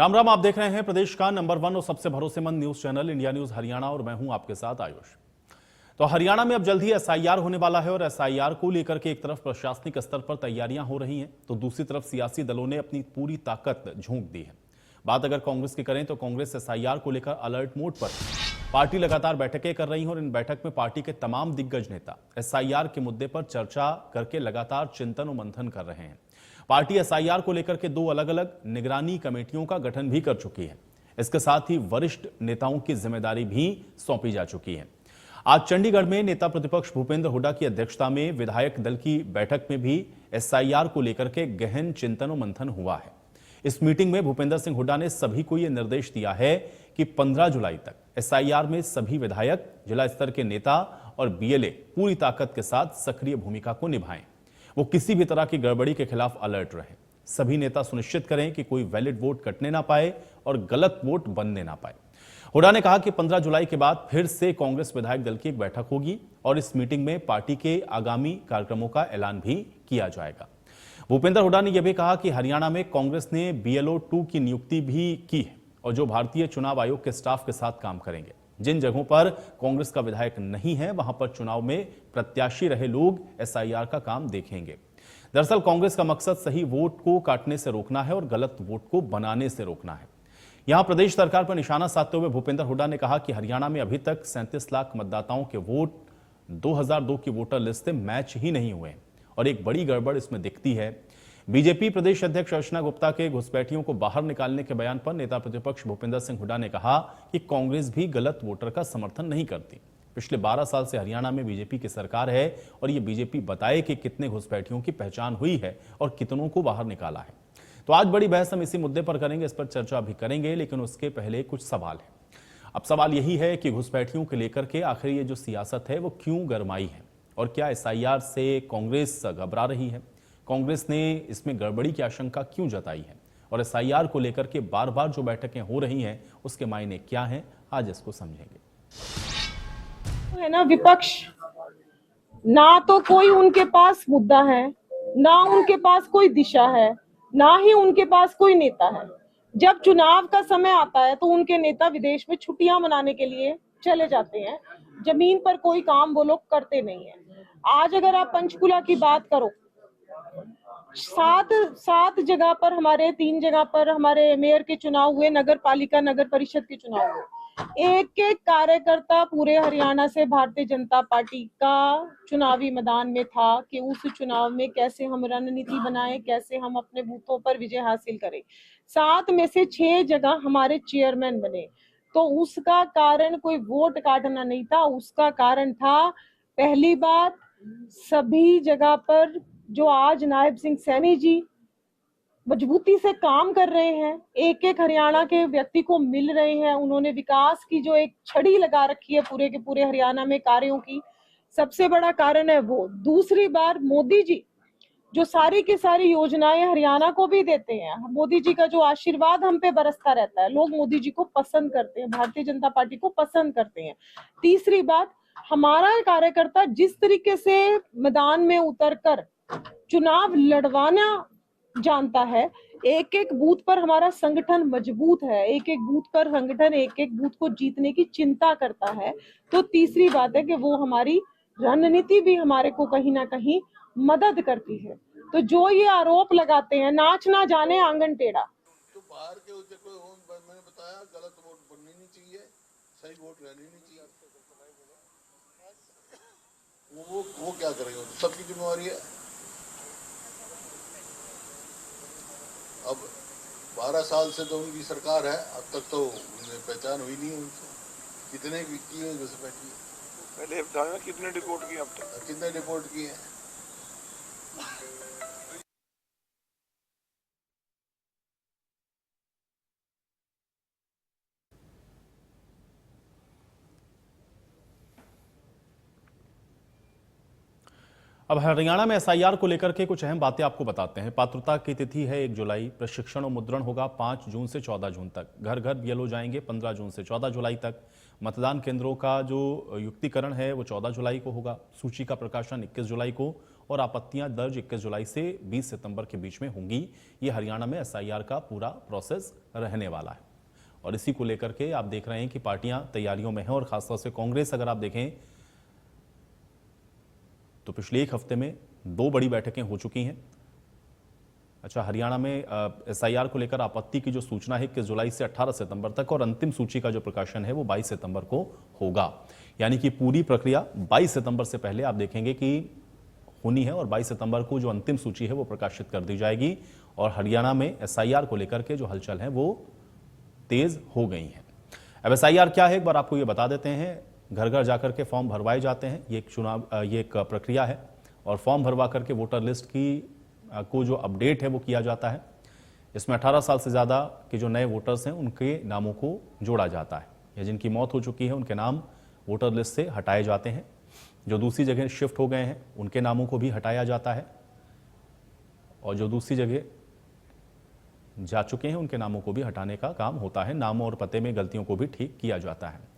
राम राम, आप देख रहे हैं प्रदेश का नंबर 1 और सबसे भरोसेमंद news channel India news Haryana और मैं हूं आपके साथ आयुष। तो हरियाणा में अब जल्द ही एसआईआर होने वाला है और एसआईआर को लेकर के एक तरफ प्रशासनिक स्तर पर तैयारियां हो रही हैं तो दूसरी तरफ सियासी दलों ने अपनी पूरी ताकत झोंक दी है। बात अगर कांग्रेस की करें तो कांग्रेस एसआईआर को लेकर अलर्ट मोड पर पार्टी लगातार बैठकें कर रही है और इन बैठक में पार्टी के तमाम दिग्गज नेता एसआईआर के मुद्दे पर चर्चा करके लगातार चिंतन और मंथन कर रहे हैं। पार्टी एसआईआर को लेकर के 2 अलग अलग निगरानी कमेटियों का गठन भी कर चुकी है। इसके साथ ही वरिष्ठ नेताओं की जिम्मेदारी भी सौंपी जा चुकी है। आज चंडीगढ़ में नेता प्रतिपक्ष भूपेंद्र हुड्डा की अध्यक्षता में विधायक दल की बैठक में भी एसआईआर को लेकर के गहन चिंतन और मंथन हुआ है। इस मीटिंग में भूपेंद्र सिंह हुड्डा ने सभी को यह निर्देश दिया है कि 15 जुलाई तक एसआईआर में सभी विधायक, जिला स्तर के नेता और बीएलए पूरी ताकत के साथ सक्रिय भूमिका को निभाएं। वो किसी भी तरह की गड़बड़ी के खिलाफ अलर्ट रहें। सभी नेता सुनिश्चित करें कि कोई वैलिड वोट कटने ना पाए और गलत वोट बनने ना पाए। हुड्डा ने कहा कि 15 जुलाई के बाद फिर से कांग्रेस विधायक दल की एक बैठक होगी और इस मीटिंग में पार्टी के आगामी कार्यक्रमों का ऐलान भी किया जाएगा। भूपेंद्र हुड्डा ने यह भी कहा कि हरियाणा में कांग्रेस ने बीएलओ 2 की नियुक्ति भी की है और जो भारतीय चुनाव आयोग के स्टाफ के साथ काम करेंगे। जिन जगहों पर कांग्रेस का विधायक नहीं है वहां पर चुनाव में प्रत्याशी रहे लोग एसआईआर का काम देखेंगे। दरअसल कांग्रेस का मकसद सही वोट को काटने से रोकना है और गलत वोट को बनाने से रोकना है। यहां प्रदेश सरकार पर निशाना साधते हुए भूपेंद्र हुड्डा ने कहा कि हरियाणा में अभी तक 37 लाख मतदाताओं के वोट 2002 की वोटर लिस्ट से मैच ही नहीं हुए और एक बड़ी गड़बड़ इसमें दिखती है। बीजेपी प्रदेश अध्यक्ष अर्चना गुप्ता के घुसपैठियों को बाहर निकालने के बयान पर नेता प्रतिपक्ष भूपेंद्र सिंह हुड्डा ने कहा कि कांग्रेस भी गलत वोटर का समर्थन नहीं करती। पिछले 12 साल से हरियाणा में बीजेपी की सरकार है और ये बीजेपी बताए कि कितने घुसपैठियों की पहचान हुई है और कितनों को बाहर निकाला है। तो आज बड़ी बहस हम इसी मुद्दे पर करेंगे, इस पर चर्चा भी करेंगे, लेकिन उसके पहले कुछ सवाल है। अब सवाल यही है कि घुसपैठियों को लेकर के आखिर ये जो सियासत है वो क्यों गरमाई है और क्या एसआईआर से कांग्रेस घबरा रही है? कांग्रेस ने इसमें गड़बड़ी की आशंका क्यों जताई है और एसआईआर को लेकर के बार बार जो बैठकें हो रही हैं उसके मायने क्या हैं, आज इसको समझेंगे। है ना, विपक्ष ना तो कोई उनके पास मुद्दा है, ना उनके पास कोई दिशा है, ना ही उनके पास कोई नेता है। जब चुनाव का समय आता है तो उनके नेता विदेश में छुट्टियां मनाने के लिए चले जाते हैं। जमीन पर कोई काम वो लोग करते नहीं है। आज अगर आप पंचकुला की बात करो, सात जगह पर हमारे 3 जगह पर हमारे मेयर के चुनाव हुए, नगर पालिका नगर परिषद के चुनाव हुए। एक एक कार्यकर्ता पूरे हरियाणा से भारतीय जनता पार्टी का चुनावी मैदान में था कि उस चुनाव में कैसे हम रणनीति बनाएं, कैसे हम अपने बूथों पर विजय हासिल करें। 7 में से 6 जगह हमारे चेयरमैन बने। तो उसका कारण कोई वोट काटना नहीं था, उसका कारण था पहली बात सभी जगह पर जो आज नायब सिंह सैनी जी मजबूती से काम कर रहे हैं, एक एक हरियाणा के व्यक्ति को मिल रहे हैं। उन्होंने विकास की जो एक छड़ी लगा रखी है पूरे के पूरे हरियाणा में कार्यों की, सबसे बड़ा कारण है वो। दूसरी बार मोदी जी जो सारी की सारी योजनाएं हरियाणा को भी देते हैं, मोदी जी का जो आशीर्वाद हम पे बरसता रहता है, लोग मोदी जी को पसंद करते हैं, भारतीय जनता पार्टी को पसंद करते हैं। तीसरी बात, हमारा कार्यकर्ता जिस तरीके से मैदान में उतरकर चुनाव लड़वाना जानता है, एक एक बूथ पर हमारा संगठन मजबूत है, एक एक बूथ पर संगठन एक एक बूथ को जीतने की चिंता करता है। तो तीसरी बात है कि वो हमारी रणनीति भी हमारे को कहीं ना कहीं मदद करती है। तो जो ये आरोप लगाते हैं, नाच ना जाने आंगन टेढ़ा। तो बाहर के मैंने बताया गलत वोट बननी नहीं चाहिए, सही वोट रहनी नहीं चाहिए। वो क्या करेंगे, सबकी जिम्मेवारी है। अब 12 साल से तो उनकी सरकार है, अब तक तो पहचान हुई नहीं उनसे। कितने की है जैसे बैठी है, पहले बताया कितने रिपोर्ट किए, अब तक कितने रिपोर्ट किए हैं। अब हरियाणा में एसआईआर को लेकर के कुछ अहम बातें आपको बताते हैं। पात्रता की तिथि है 1 जुलाई। प्रशिक्षण और मुद्रण होगा 5 जून से 14 जून तक। घर घर बीएलओ जाएंगे 15 जून से 14 जुलाई तक। मतदान केंद्रों का जो युक्तिकरण है वो 14 जुलाई को होगा। सूची का प्रकाशन 21 जुलाई को और आपत्तियां दर्ज 21 जुलाई से 20 सितंबर के बीच में होंगी। ये हरियाणा में एसआईआर का पूरा प्रोसेस रहने वाला है और इसी को लेकर के आप देख रहे हैं कि पार्टियां तैयारियों में हैं और खासतौर से कांग्रेस अगर आप देखें तो पिछले एक हफ्ते में 2 बड़ी बैठकें हो चुकी हैं। अच्छा, हरियाणा में एसआईआर को लेकर आपत्ति की जो सूचना है 21 जुलाई से 18 सितंबर तक और अंतिम सूची का जो प्रकाशन है वो 22 सितंबर को होगा, यानी कि पूरी प्रक्रिया 22 सितंबर से पहले आप देखेंगे कि होनी है और 22 सितंबर को जो अंतिम सूची है वो प्रकाशित कर दी जाएगी और हरियाणा में एसआईआर को लेकर के जो हलचल है वो तेज हो गई है। अब एसआईआर क्या है एक बार आपको ये बता देते हैं। घर घर जाकर के फॉर्म भरवाए जाते हैं, ये एक प्रक्रिया है और फॉर्म भरवा करके वोटर लिस्ट को जो अपडेट है वो किया जाता है। इसमें 18 साल से ज़्यादा के जो नए वोटर्स हैं उनके नामों को जोड़ा जाता है या जिनकी मौत हो चुकी है उनके नाम वोटर लिस्ट से हटाए जाते हैं। जो दूसरी जगह शिफ्ट हो गए हैं उनके नामों को भी हटाया जाता है और जो दूसरी जगह जा चुके हैं उनके नामों को भी हटाने का काम होता है। नामों और पते में गलतियों को भी ठीक किया जाता है।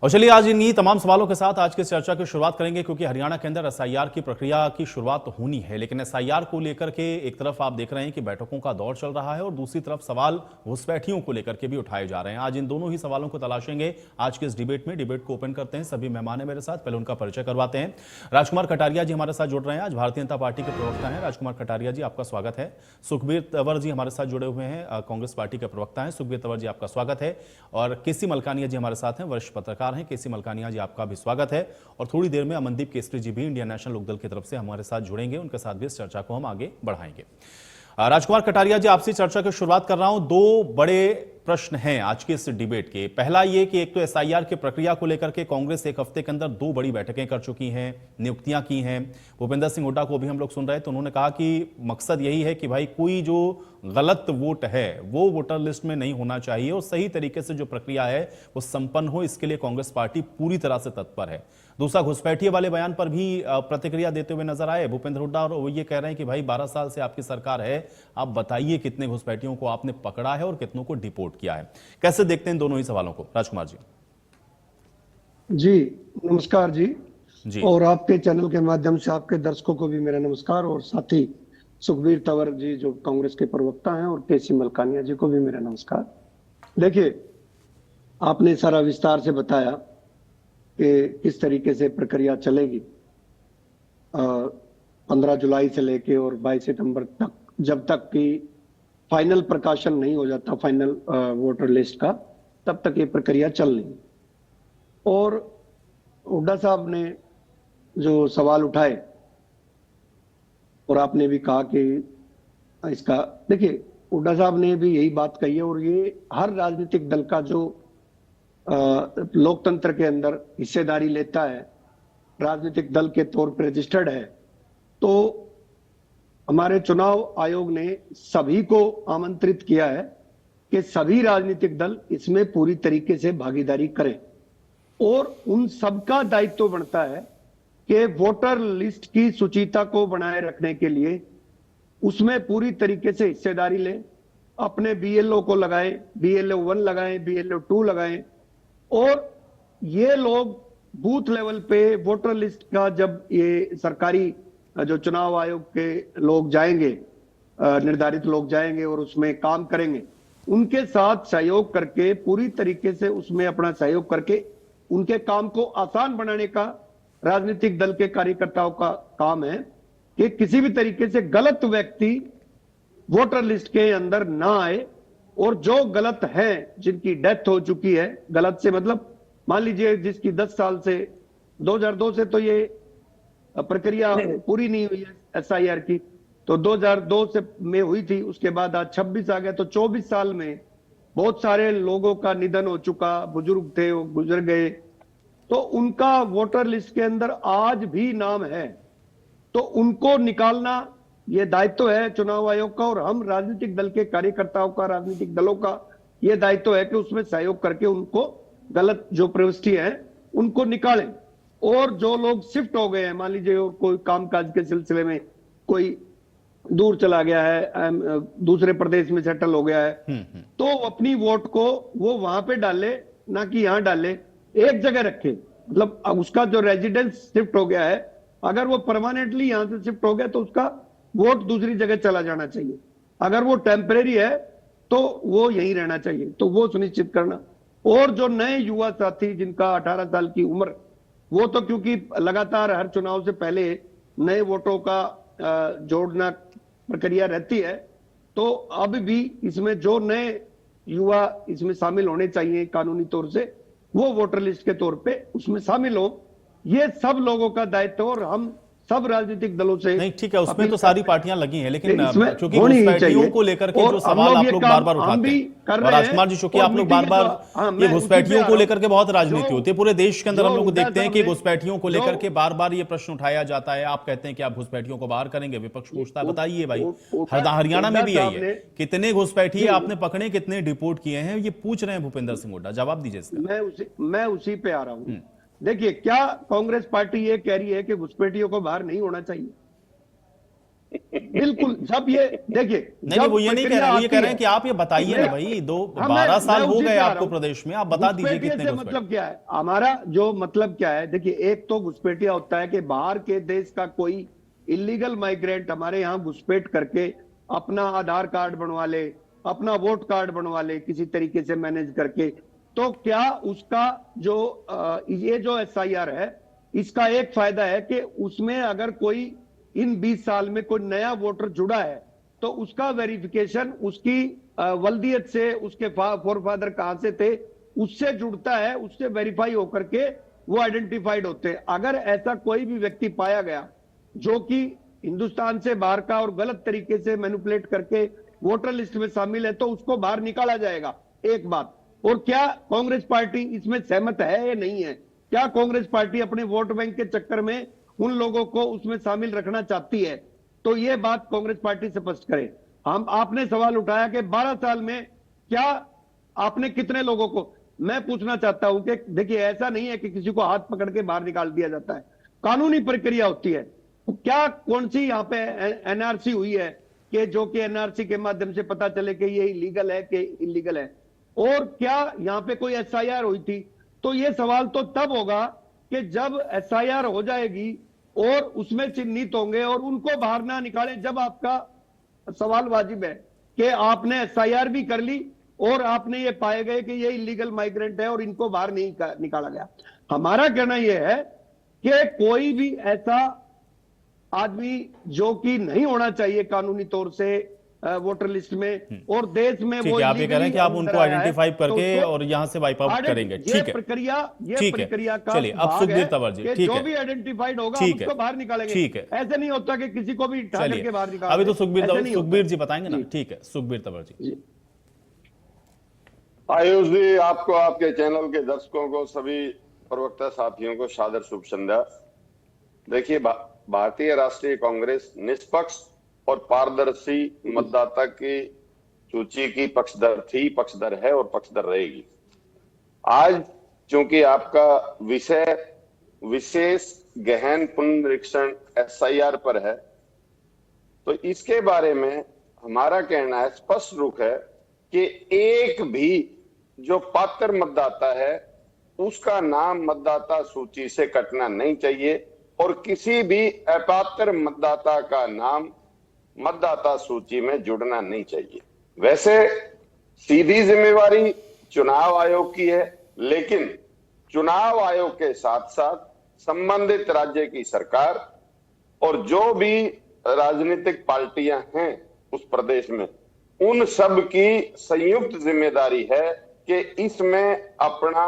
और चलिए आज इन्हीं तमाम सवालों के साथ आज की चर्चा की शुरुआत करेंगे क्योंकि हरियाणा के अंदर एसआईआर की प्रक्रिया की शुरुआत होनी है, लेकिन एसआईआर को लेकर के एक तरफ आप देख रहे हैं कि बैठकों का दौर चल रहा है और दूसरी तरफ सवाल घुसपैठियों को लेकर के भी उठाए जा रहे हैं। आज इन दोनों ही सवालों को तलाशेंगे आज के इस डिबेट में। डिबेट को ओपन करते हैं, सभी मेहमान है मेरे साथ, पहले उनका परिचय करवाते हैं। राजकुमार कटारिया जी हमारे साथ जुड़ रहे हैं, आज भारतीय जनता पार्टी के प्रवक्ता हैं। राजकुमार कटारिया जी आपका स्वागत है। सुखबीर तंवर जी हमारे साथ जुड़े हुए हैं, कांग्रेस पार्टी के प्रवक्ता हैं। सुखबीर तंवर जी आपका स्वागत है। और केसी मलकानिया जी हमारे साथ हैं, वरिष्ठ पत्रकार हैं। केसी मलकानिया जी आपका भी स्वागत है। और थोड़ी देर में अमनदीप केसरी जी भी इंडियन नेशनल लोकदल की तरफ से हमारे साथ जुड़ेंगे, उनके साथ भी इस चर्चा को हम आगे बढ़ाएंगे। राजकुमार कटारिया जी आपसे चर्चा की शुरुआत कर रहा हूं। 2 बड़े प्रश्न हैं आज के इस डिबेट के। पहला ये कि एक तो एसआईआर की प्रक्रिया को लेकर के कांग्रेस एक हफ्ते के अंदर 2 बड़ी बैठकें कर चुकी हैं, नियुक्तियां की हैं। भूपेंद्र सिंह हुड्डा को भी हम लोग सुन रहे हैं तो उन्होंने कहा कि मकसद यही है कि भाई कोई जो गलत वोट है वो वोटर लिस्ट में नहीं होना चाहिए और सही तरीके से जो प्रक्रिया है वो संपन्न हो, इसके लिए कांग्रेस पार्टी पूरी तरह से तत्पर है। दूसरा, घुसपैठिए वाले बयान पर भी प्रतिक्रिया देते हुए नजर आए भूपेंद्र हुड्डा और वो ये कह रहे हैं कि भाई 12 साल से आपकी सरकार है, आप बताइए कितने घुसपैठियों को आपने पकड़ा है और कितनों को डिपोर्ट किया है। कैसे देखते हैं दोनों ही सवालों को राजकुमार जी? जी नमस्कार जी। और आपके चैनल के माध्यम से आपके दर्शकों को भी मेरा नमस्कार और साथ ही सुखबीर तंवर जी जो कांग्रेस के प्रवक्ता हैं और केसी मलकानिया जी को भी मेरा नमस्कार। देखिए, आपने सारा विस्तार से बताया कि किस तरीके से प्रक्रिया चलेगी 15 जुलाई से लेके और 22 सितंबर तक, जब तक कि फाइनल प्रकाशन नहीं हो जाता फाइनल वोटर लिस्ट का, तब तक ये प्रक्रिया चल रही। और हुड्डा साहब ने जो सवाल उठाए और आपने भी कहा कि इसका, देखिए हुड्डा साहब ने भी यही बात कही है और ये हर राजनीतिक दल का जो लोकतंत्र के अंदर हिस्सेदारी लेता है, राजनीतिक दल के तौर पर रजिस्टर्ड है, तो हमारे चुनाव आयोग ने सभी को आमंत्रित किया है कि सभी राजनीतिक दल इसमें पूरी तरीके से भागीदारी करें और उन सबका दायित्व बनता है कि वोटर लिस्ट की सुचिता को बनाए रखने के लिए उसमें पूरी तरीके से हिस्सेदारी लें, अपने बीएलओ को लगाएं, बीएलओ 1 लगाएं, बीएलओ 2 लगाएं और ये लोग बूथ लेवल पे वोटर लिस्ट का जब ये सरकारी जो चुनाव आयोग के लोग जाएंगे, निर्धारित लोग जाएंगे और उसमें काम करेंगे, उनके साथ सहयोग करके पूरी तरीके से उसमें अपना सहयोग करके उनके काम को आसान बनाने का राजनीतिक दल के कार्यकर्ताओं का काम है कि किसी भी तरीके से गलत व्यक्ति वोटर लिस्ट के अंदर ना आए और जो गलत है, जिनकी डेथ हो चुकी है, गलत से मतलब मान लीजिए जिसकी 10 साल से 2002 से तो ये प्रक्रिया पूरी नहीं हुई है एसआईआर की, तो 2002 से में हुई थी, उसके बाद आज 26 आ गया, तो 24 साल में बहुत सारे लोगों का निधन हो चुका, बुजुर्ग थे वो गुजर गए, तो उनका वोटर लिस्ट के अंदर आज भी नाम है, तो उनको निकालना ये दायित्व है चुनाव आयोग का और हम राजनीतिक दल के कार्यकर्ताओं का, राजनीतिक दलों का ये दायित्व है कि उसमें सहयोग करके उनको गलत जो प्रविष्टि है उनको निकालें। और जो लोग शिफ्ट हो गए हैं, मान लीजिए कोई कामकाज के सिलसिले में कोई दूर चला गया है, दूसरे प्रदेश में सेटल हो गया है, तो अपनी वोट को वो वहां पे डाले, ना कि यहां डाले, एक जगह रखे। मतलब उसका जो रेजिडेंस शिफ्ट हो गया है, अगर वो परमानेंटली यहां से शिफ्ट हो गया तो उसका वोट दूसरी जगह चला जाना चाहिए। अगर वो टेम्परेरी है तो वो यहीं रहना चाहिए, तो वो सुनिश्चित करना। और जो नए युवा साथी जिनका 18 साल की उम्र, वो तो क्योंकि लगातार हर चुनाव से पहले नए वोटों का जोड़ना प्रक्रिया रहती है, तो अब भी इसमें जो नए युवा इसमें शामिल होने चाहिए कानूनी तौर से, वो वोटर लिस्ट के तौर पे उसमें शामिल हो। ये सब लोगों का दायित्व, और हम सब राजनीतिक दलों से नहीं, ठीक है, उसमें तो सारी पार्टियां लगी हैं, लेकिन इसमें चूंकि होनी ही घुसपैठियों चाहिए। को लेकर के और जो हम सवाल लोग आप ये लोग काम बार बार हम उठाते भी हैं, कर और रहे हैं। राजकुमार जी, चूंकि और आप लोग मीटिंग बार है बार तो- हाँ, ये मैं उसी पे घुसपैठियों आ को रहा लेकर के बहुत हूं। राजनीति जो- होती है, पूरे देश के अंदर जो हम लोग हुड्डा देखते हैं साहब कि ने- घुसपैठियों को जो- लेकर के बार बार ये प्रश्न उठाया जाता है। आप कहते हैं कि आप घुसपैठियों को बाहर करेंगे, विपक्ष पूछता है, बताइए भाई। हरियाणा में भी यही है, कितने घुसपैठिए आपने पकड़े, कितने डिपोर्ट किए हैं, ये पूछ रहे हैं भूपेंद्र सिंह हुड्डा, जवाब दीजिए इसका। मैं उसी पे आ रहा हूं। देखिए, क्या कांग्रेस पार्टी ये कह रही है कि घुसपैठियों को बाहर नहीं होना चाहिए? बिल्कुल। जब ये देखिए, नहीं, वो ये नहीं कह रहे हैं, वो ये कह रहे हैं कि आप ये बताइए ना भाई, 12 साल हो गए आपको प्रदेश में, आप बता दीजिए कितने से मतलब क्या है हमारा, जो मतलब क्या है। देखिए, एक तो घुसपैठिया होता है कि बाहर के देश का कोई इलीगल माइग्रेंट हमारे यहाँ घुसपैठ करके अपना आधार कार्ड बनवा ले, अपना वोट कार्ड बनवा ले, किसी तरीके से मैनेज करके, तो क्या उसका जो ये जो SIR है, इसका एक फायदा है कि उसमें अगर कोई इन 20 साल में कोई नया वोटर जुड़ा है तो उसका वेरिफिकेशन उसकी वल्दियत से, उसके फोरफादर कहां से थे, उससे जुड़ता है, उससे वेरीफाई होकर के वो आइडेंटिफाइड होते हैं। अगर ऐसा कोई भी व्यक्ति पाया गया जो कि हिंदुस्तान से बाहर का और गलत तरीके से मैनिपुलेट करके वोटर लिस्ट में शामिल है, तो उसको बाहर निकाला जाएगा। एक बात। और क्या कांग्रेस पार्टी इसमें सहमत है या नहीं है? क्या कांग्रेस पार्टी अपने वोट बैंक के चक्कर में उन लोगों को उसमें शामिल रखना चाहती है? तो ये बात कांग्रेस पार्टी स्पष्ट करे। आपने सवाल उठाया कि 12 साल में क्या आपने कितने लोगों को, मैं पूछना चाहता हूं कि देखिए, ऐसा नहीं है कि किसी को हाथ पकड़ के बाहर निकाल दिया जाता है, कानूनी प्रक्रिया होती है। तो क्या कौन सी यहाँ पे NRC हुई है कि जो कि NRC के माध्यम से पता चले कि ये इलीगल है कि इलीगल है? और क्या यहाँ पे कोई SIR हुई थी? तो ये सवाल तो तब होगा कि जब SIR हो जाएगी और उसमें चिन्हित होंगे और उनको बाहर ना निकाले, जब आपका सवाल वाजिब है कि आपने SIR भी कर ली और आपने ये पाए गए कि ये इलीगल माइग्रेंट है और इनको बाहर नहीं निकाला गया। हमारा कहना यह है कि कोई भी ऐसा आदमी जो कि नहीं होना चाहिए कानूनी तौर से वोटर लिस्ट में, और देश में ठीक वो है, आप ये कह रहे हैं कि आप उनको आइडेंटिफाई करके और यहां से वाइप आउट करेंगे। ठीक है, प्रक्रिया का चलिए, अब सुखबीर तंवर जी, ठीक जो है, भी आइडेंटिफाइड होगा ठीक उसको है, बाहर निकालेंगे। ठीक है, ऐसे नहीं होता कि किसी को भी उठा करके बाहर निकाल। अभी तो सुखबीर जी बताएंगे ना। ठीक है, सुखबीर तंवर जी। आयुष जी, आपको, आपके चैनल के दर्शकों को, सभी प्रवक्ता साथियों को सादर शुभ संध्या। देखिए, भारतीय राष्ट्रीय कांग्रेस निष्पक्ष और पारदर्शी मतदाता की सूची की पक्षधर थी, पक्षधर है और पक्षधर रहेगी। आज चूंकि आपका विषय विशेष गहन पुनरीक्षण SIR पर है, तो इसके बारे में हमारा कहना है, स्पष्ट रूप है कि एक भी जो पात्र मतदाता है उसका नाम मतदाता सूची से कटना नहीं चाहिए, और किसी भी अपात्र मतदाता का नाम मतदाता सूची में जुड़ना नहीं चाहिए। वैसे सीधी जिम्मेवारी चुनाव आयोग की है, लेकिन चुनाव आयोग के साथ साथ संबंधित राज्य की सरकार और जो भी राजनीतिक पार्टियां हैं उस प्रदेश में, उन सब की संयुक्त जिम्मेदारी है कि इसमें अपना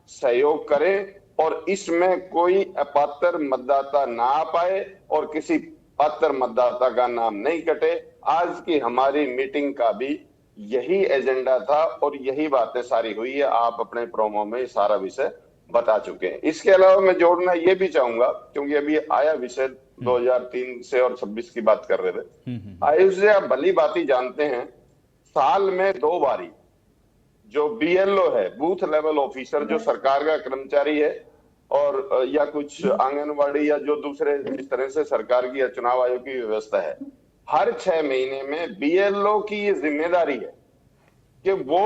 सहयोग करें और इसमें कोई अपात्र मतदाता ना आ पाए और किसी पात्र मतदाता का नाम नहीं कटे। आज की हमारी मीटिंग का भी यही एजेंडा था और यही बातें सारी हुई है। आप अपने प्रोमो में सारा विषय बता चुके हैं। इसके अलावा मैं जोड़ना ये भी चाहूंगा, क्योंकि अभी आया विषय 2003 से और 26 की बात कर रहे थे। आयुष जी, आप भली बात ही जानते हैं, साल में 2 बारी जो BLO है, बूथ लेवल ऑफिसर, जो सरकार का कर्मचारी है, और या कुछ आंगनवाड़ी या जो दूसरे इस तरह से सरकार की या चुनाव आयोग की व्यवस्था है, हर 6 महीने में BLO की ये जिम्मेदारी है कि वो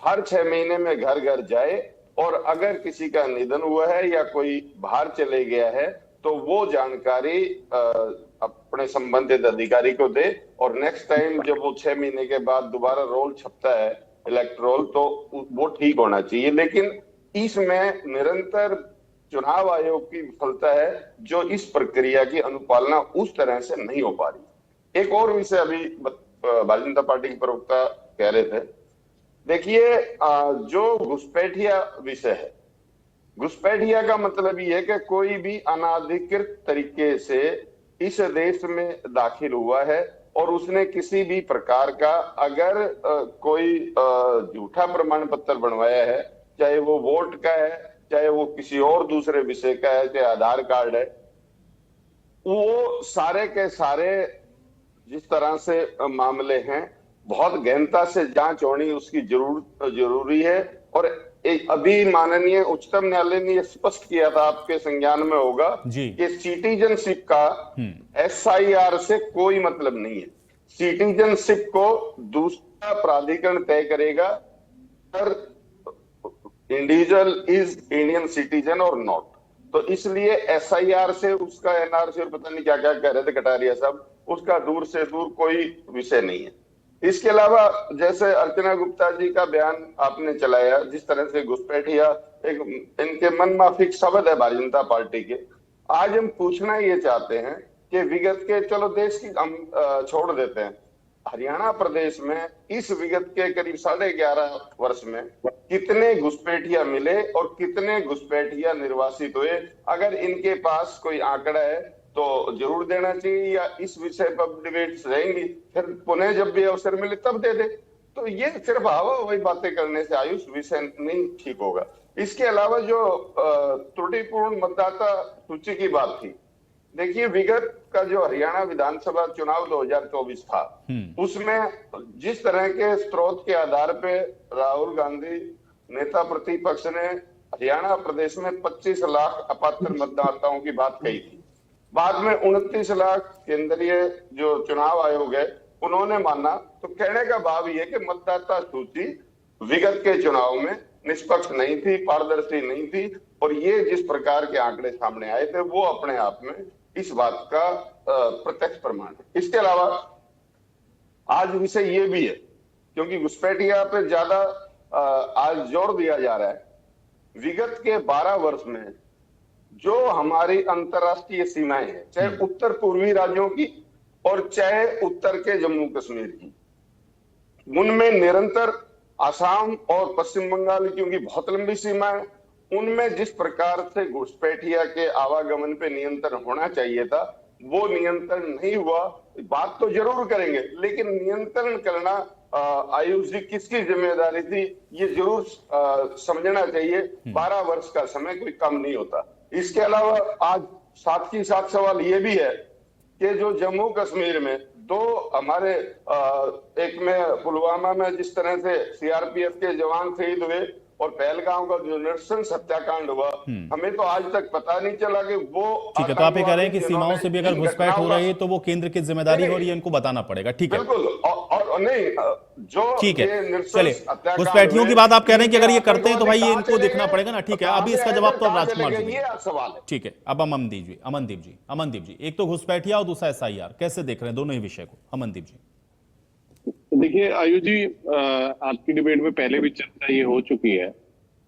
हर 6 महीने में घर घर जाए और अगर किसी का निधन हुआ है या कोई बाहर चले गया है तो वो जानकारी अपने संबंधित अधिकारी को दे, और नेक्स्ट टाइम जब वो 6 महीने के बाद दोबारा रोल छपता है इलेक्ट्रोल तो वो ठीक होना चाहिए। लेकिन इसमें निरंतर चुनाव आयोग की विफलता है जो इस प्रक्रिया की अनुपालना उस तरह से नहीं हो पा रही। एक और विषय अभी भारतीय जनता पार्टी के प्रवक्ता कह रहे थे, देखिए जो घुसपैठिया विषय है, घुसपैठिया का मतलब ये है कि कोई भी अनाधिकृत तरीके से इस देश में दाखिल हुआ है और उसने किसी भी प्रकार का अगर कोई झूठा प्रमाण पत्र बनवाया है, चाहे वो वोट का है, चाहे वो किसी और दूसरे विषय का है, चाहे आधार कार्ड है, वो सारे के सारे जिस तरह से मामले हैं बहुत गहनता से जांच होनी उसकी जरूरी है। और अभी माननीय उच्चतम न्यायालय ने यह स्पष्ट किया था, आपके संज्ञान में होगा कि सिटीजनशिप का SIR से कोई मतलब नहीं है। सिटीजनशिप को दूसरा प्राधिकरण तय करेगा, अगर इंडिविजुअल इज इंडियन सिटीजन और नॉट। तो इसलिए SIR से उसका NRC और पता नहीं क्या क्या कह रहे थे कटारिया साहब, उसका दूर से दूर कोई विषय नहीं है। इसके अलावा जैसे अर्चना गुप्ता जी का बयान आपने चलाया, जिस तरह से घुसपैठिया एक इनके मन माफिक शब्द है भारतीय जनता पार्टी के। आज हम पूछना ये चाहते हैं कि विगत के, चलो देश की हम छोड़ देते हैं, हरियाणा प्रदेश में इस विगत के करीब 11.5 वर्ष में कितने घुसपैठिया मिले और कितने घुसपैठिया निर्वासित हुए? अगर इनके पास कोई आंकड़ा है तो जरूर देना चाहिए, या इस विषय पर डिबेट्स रहेंगी, फिर पुनः जब भी अवसर मिले तब दे दे। तो ये सिर्फ हवा वही बातें करने से आयुष विषय नहीं ठीक होगा। इसके अलावा जो त्रुटिपूर्ण मतदाता सूची की बात थी, देखिए विगत का जो हरियाणा विधानसभा चुनाव 2024 था, उसमें जिस तरह के स्रोत के आधार पे राहुल गांधी नेता प्रतिपक्ष ने हरियाणा प्रदेश में 25 लाख अपात्र मतदाताओं की बात कही थी, बाद में 29 लाख केंद्रीय जो चुनाव आयोग है उन्होंने माना। तो कहने का भाव ये कि मतदाता सूची विगत के चुनाव में निष्पक्ष नहीं थी, पारदर्शी नहीं थी, और ये जिस प्रकार के आंकड़े सामने आए थे वो अपने आप में इस बात का प्रत्यक्ष प्रमाण है। इसके अलावा आज विषय ये भी है, क्योंकि घुसपैठिया पे ज्यादा आज जोर दिया जा रहा है, विगत के 12 वर्ष में जो हमारी अंतरराष्ट्रीय सीमाएं हैं, चाहे उत्तर पूर्वी राज्यों की और चाहे उत्तर के जम्मू कश्मीर की, उनमें निरंतर असम और पश्चिम बंगाल की उनकी बहुत लंबी सीमा है, उनमें जिस प्रकार से घुसपैठिया के आवागमन पे नियंत्रण होना चाहिए था वो नियंत्रण नहीं हुआ। बात तो जरूर करेंगे, लेकिन नियंत्रण करना आयुष जी किसकी जिम्मेदारी थी ये जरूर समझना चाहिए। 12 वर्ष का समय कोई कम नहीं होता। इसके अलावा आज साथ ही साथ सवाल ये भी है कि जो जम्मू कश्मीर में दो हमारे एक में पुलवामा में जिस तरह से CRPF के जवान शहीद हुए और पहलगाम का जो नृशंस हत्याकांड हुआ, हमें तो आज तक पता नहीं चला कि वो ठीक है। तो आप ये कह रहे हैं कि सीमाओं से भी अगर घुसपैठ हो रही है तो वो केंद्र की जिम्मेदारी है और ये इनको बताना पड़ेगा। ठीक है, बिल्कुल। और नहीं जो ठीक है, चलिए घुसपैठियों की बात आप कह रहे हैं कि अगर ये करते हैं तो भाई ये इनको देखना पड़ेगा ना। ठीक है, अभी इसका जवाब तो राजकुमार जी ये सवाल है। ठीक है, अब अमनदीप जी एक तो घुसपैठिया और दूसरा SIR, कैसे देख रहे हैं दोनों ही विषय को? अमनदीप जी। देखिए आयुष जी, आपकी डिबेट में पहले भी चर्चा ये हो चुकी है।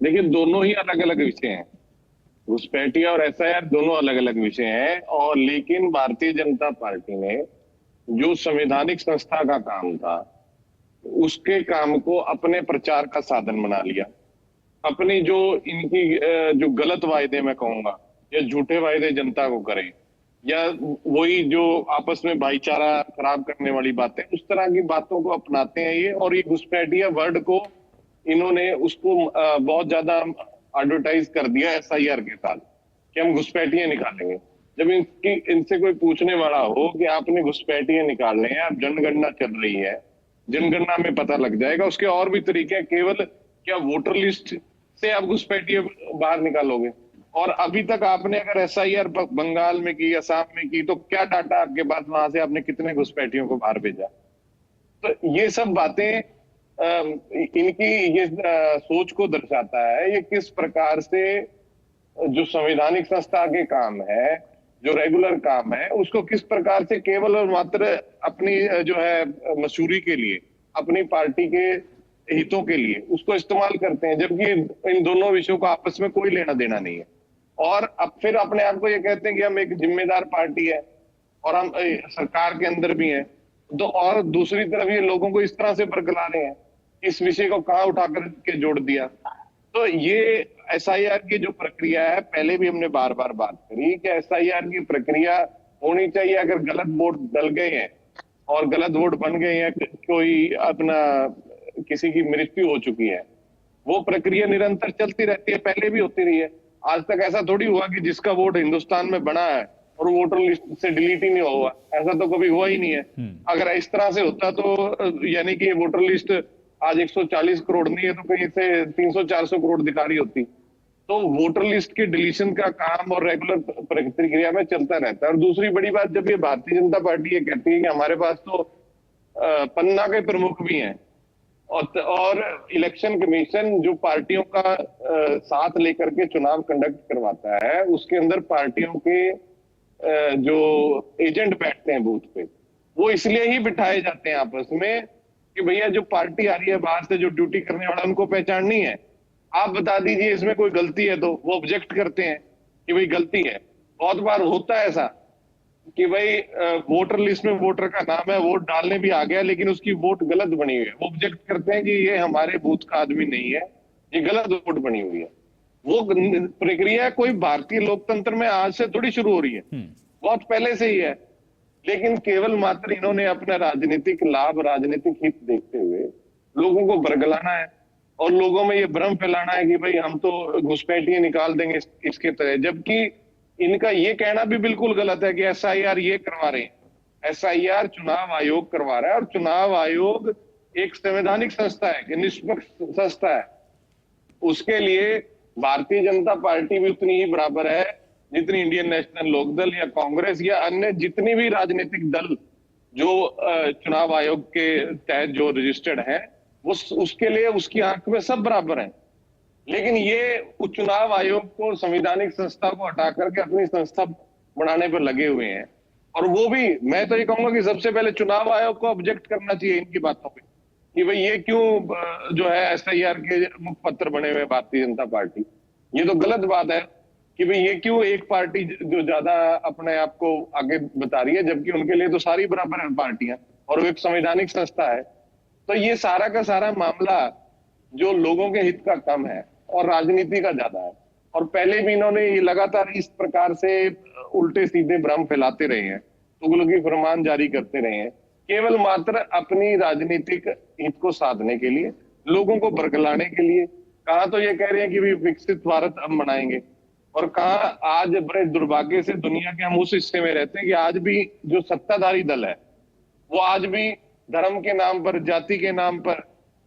देखिए दोनों ही अलग अलग विषय हैं, घुसपैठिया और SIR दोनों अलग अलग विषय हैं। और लेकिन भारतीय जनता पार्टी ने जो संवैधानिक संस्था का काम था उसके काम को अपने प्रचार का साधन बना लिया। अपनी जो इनकी जो गलत वायदे मैं कहूंगा या झूठे वायदे जनता को करें, या वही जो आपस में भाईचारा खराब करने वाली बातें, उस तरह की बातों को अपनाते हैं ये। और ये घुसपैठिया वर्ड को इन्होंने उसको बहुत ज्यादा एडवर्टाइज कर दिया SIR के साथ कि हम घुसपैठिया निकालेंगे। जब इनसे कोई पूछने वाला हो कि आपने घुसपैठिया निकालने हैं, आप जनगणना चल रही है, जनगणना में पता लग जाएगा। उसके और भी तरीके हैं, केवल क्या वोटर लिस्ट से आप घुसपैठिया बाहर निकालोगे? और अभी तक आपने अगर SIR बंगाल में की, असम में की, तो क्या डाटा आपके पास वहां से आपने कितने घुसपैठियों को बाहर भेजा? तो ये सब बातें इनकी ये सोच को दर्शाता है। ये किस प्रकार से जो संवैधानिक संस्था के काम है, जो रेगुलर काम है, उसको किस प्रकार से केवल और मात्र अपनी जो है मशहूरी के लिए, अपनी पार्टी के हितों के लिए उसको इस्तेमाल करते हैं, जबकि इन दोनों विषयों को आपस में कोई लेना देना नहीं है। और अब फिर अपने आप को ये कहते हैं कि हम एक जिम्मेदार पार्टी है और हम सरकार के अंदर भी हैं। तो और दूसरी तरफ ये लोगों को इस तरह से बरगला रहे हैं, इस विषय को कहाँ उठा करके जोड़ दिया। तो ये एसआईआर की जो प्रक्रिया है, पहले भी हमने बार बार बात करी कि एसआईआर की प्रक्रिया होनी चाहिए। अगर गलत वोट डल गए हैं और गलत वोट बन गए हैं, कोई अपना किसी की मृत्यु हो चुकी है, वो प्रक्रिया निरंतर चलती रहती है, पहले भी होती रही है। आज तक ऐसा थोड़ी हुआ कि जिसका वोट हिंदुस्तान में बना है और वोटर लिस्ट से डिलीट ही नहीं हुआ, ऐसा तो कभी हुआ ही नहीं है। अगर इस तरह से होता तो यानी कि वोटर लिस्ट आज 140 करोड़ नहीं है तो कहीं से 300-400 करोड़ दिखा रही होती। तो वोटर लिस्ट के डिलीशन का काम और रेगुलर प्रक्रिया में चलता रहता है। और दूसरी बड़ी बात, जब ये भारतीय जनता पार्टी ये कहती है कि हमारे पास तो पन्ना के प्रमुख भी हैं और इलेक्शन कमीशन जो पार्टियों का साथ लेकर के चुनाव कंडक्ट करवाता है, उसके अंदर पार्टियों के जो एजेंट बैठते हैं बूथ पे, वो इसलिए ही बिठाए जाते हैं आपस में कि भैया जो पार्टी आ रही है बाहर से, जो ड्यूटी करने वाला, उनको पहचाननी है, आप बता दीजिए इसमें कोई गलती है। तो वो ऑब्जेक्ट करते हैं कि भाई गलती है। बहुत बार होता है ऐसा कि भाई वोटर लिस्ट में वोटर का नाम है, वोट डालने भी आ गया, लेकिन उसकी वोट गलत बनी हुई है। वो ऑब्जेक्ट करते हैं कि ये हमारे बूथ का आदमी नहीं है, ये गलत वोट बनी हुई है। वो प्रक्रिया कोई भारतीय लोकतंत्र में आज से थोड़ी शुरू हो रही है, बहुत पहले से ही है। लेकिन केवल मात्र इन्होंने अपना राजनीतिक लाभ, राजनीतिक हित देखते हुए लोगों को बरगलाना है और लोगों में ये भ्रम फैलाना है कि भाई हम तो घुसपैठियां निकाल देंगे इसके तरह। जबकि इनका ये कहना भी बिल्कुल गलत है कि एसआईआर ये करवा रहे हैं। एसआईआर चुनाव आयोग करवा रहा है और चुनाव आयोग एक संवैधानिक संस्था है कि निष्पक्ष संस्था है। उसके लिए भारतीय जनता पार्टी भी उतनी ही बराबर है जितनी इंडियन नेशनल लोकदल या कांग्रेस या अन्य जितनी भी राजनीतिक दल जो चुनाव आयोग के तहत जो रजिस्टर्ड है, वो उसके लिए उसकी आंख में सब बराबर हैं। लेकिन ये चुनाव आयोग को, संवैधानिक संस्था को हटा करके अपनी संस्था बनाने पर लगे हुए हैं। और वो भी, मैं तो ये कहूंगा कि सबसे पहले चुनाव आयोग को ऑब्जेक्ट करना चाहिए इनकी बातों पे कि भाई ये क्यों जो है एसआईआर के मुखपत्र बने हुए भारतीय जनता पार्टी। ये तो गलत बात है कि भाई ये क्यों एक पार्टी जो ज्यादा अपने आप को आगे बता रही है, जबकि उनके लिए तो सारी बराबर है पार्टियां और वो एक संवैधानिक संस्था है। तो ये सारा का सारा मामला जो लोगों के हित का कम है और राजनीति का ज्यादा है। और पहले भी इन्होंने ये लगातार इस प्रकार से उल्टे सीधे भ्रम फैलाते रहे हैं, तुगलकी फरमान जारी करते रहे हैं, केवल मात्र अपनी राजनीतिक हित को साधने के लिए, लोगों को बरगलाने के लिए। कहा तो ये कह रहे हैं कि भी विकसित भारत हम बनाएंगे, और कहा आज बड़े दुर्भाग्य से दुनिया के हम उस हिस्से में रहते हैं कि आज भी जो सत्ताधारी दल है वो आज भी धर्म के नाम पर, जाति के नाम पर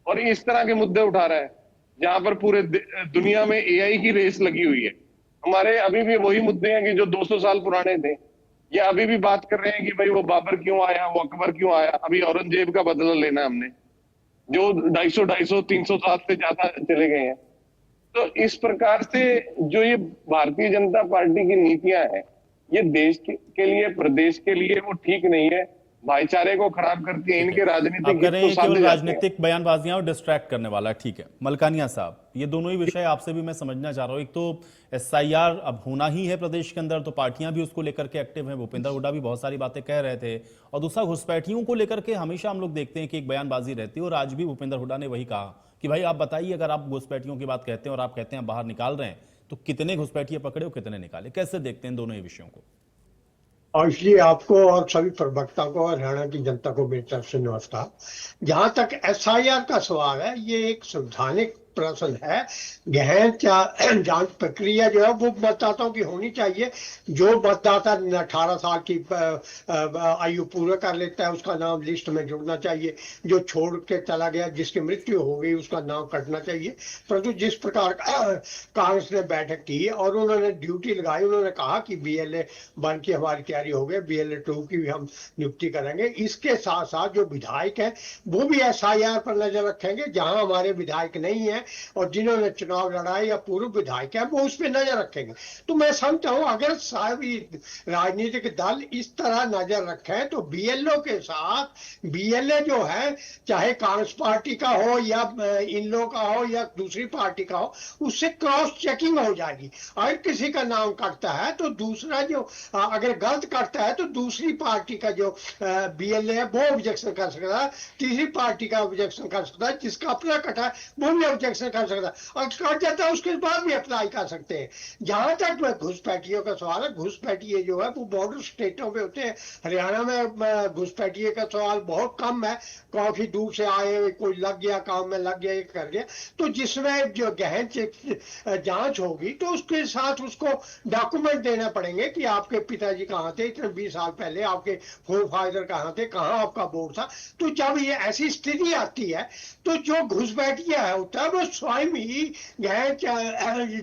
और इस तरह के मुद्दे उठा रहा है, जहां पर पूरे दुनिया में एआई की रेस लगी हुई है। हमारे अभी भी वही मुद्दे हैं कि जो 200 साल पुराने थे। ये अभी भी बात कर रहे हैं कि भाई वो बाबर क्यों आया, वो अकबर क्यों आया, अभी औरंगजेब का बदला लेना है हमने, जो 250-300 साल से ज्यादा चले गए हैं। तो इस प्रकार से जो ये भारतीय जनता पार्टी की नीतियां हैं, ये देश के लिए, प्रदेश के लिए वो ठीक नहीं है, भाईचारे को खराब करती है। इनके राजनीतिक आप कह रहे हैं केवल राजनीतिक बयानबाजियां और डिस्ट्रैक्ट करने वाला। ठीक है मलकानिया साहब, ये दोनों ही विषय आपसे भी मैं समझना चाह रहा हूं। एक तो एसआईआर अब होना ही है प्रदेश के अंदर, तो पार्टियां भी उसको लेकर के एक्टिव हैं, भूपेंद्र हुड्डा भी बहुत सारी बातें कह रहे थे। और दूसरा, घुसपैठियों को लेकर के हमेशा हम लोग देखते हैं कि एक बयानबाजी रहती है, और आज भी भूपेंद्र हुड्डा ने वही कहा कि भाई आप बताइए, अगर आप घुसपैठियों की बात कहते हैं और आप कहते हैं बाहर निकाल रहे हैं, तो कितने घुसपैठिए पकड़े और कितने निकाले, कैसे देखते हैं दोनों ही विषयों को? और इसलिए आपको और सभी प्रवक्ता को और हरियाणा की जनता को मेरी तरफ से नमस्कार। जहां तक एसआईआर का सवाल है, ये एक संवैधानिक प्रश्न है। गहन जांच प्रक्रिया जो है वो मतदाताओं की होनी चाहिए। जो मतदाता 18 साल की आयु पूरा कर लेता है उसका नाम लिस्ट में जुड़ना चाहिए। जो छोड़ के चला गया, जिसकी मृत्यु हो गई, उसका नाम कटना चाहिए। परंतु जिस प्रकार कांग्रेस ने बैठक की और उन्होंने ड्यूटी लगाई, उन्होंने कहा कि BLA 1 की हमारी तैयारी हो गई, BLA 2 की भी हम नियुक्ति करेंगे। इसके साथ साथ जो विधायक हैं वो भी SIR पर नजर रखेंगे। जहां हमारे विधायक नहीं है और जिन्होंने चुनाव लड़ाए या पूर्व विधायक है वो उस पर नजर रखेंगे। तो मैं समझता हूं अगर सारी राजनीतिक दल इस तरह नजर रखें तो BLO के साथ BLA जो है, चाहे कांग्रेस पार्टी का हो या इन लोगों का हो या दूसरी पार्टी का हो, उससे क्रॉस चेकिंग हो जाएगी। अगर किसी का नाम कटता है तो दूसरा जो अगर गलत करता है तो दूसरी पार्टी का जो BLA है वो ऑब्जेक्शन कर सकता है, तीसरी पार्टी का ऑब्जेक्शन कर सकता है, जिसका अपना कटा है वो भी ऑब्जेक्शन कर सकता है। अगर कट जाता है उसके बाद भी अप्लाई कर सकते हैं। जहां तक घुसपैठियों का सवाल है, घुसपैठिए जो है वो बॉर्डर स्टेटों पे होते हैं। हरियाणा में घुसपैठिए का सवाल बहुत कम है। काफी दूर से आए, कोई लग गया काम में, लग गया, ये कर गया। तो जिसमें जो गहन जांच होगी तो उसके साथ उसको डॉक्यूमेंट देना पड़ेंगे कि आपके पिताजी कहाँ थे इतने 20 साल पहले, आपके फोरफादर कहाँ थे, कहाँ आपका बोर्ड था। तो जब ये ऐसी स्थिति आती है तो जो घुसपैठिया होता है वो स्वयं ही गहन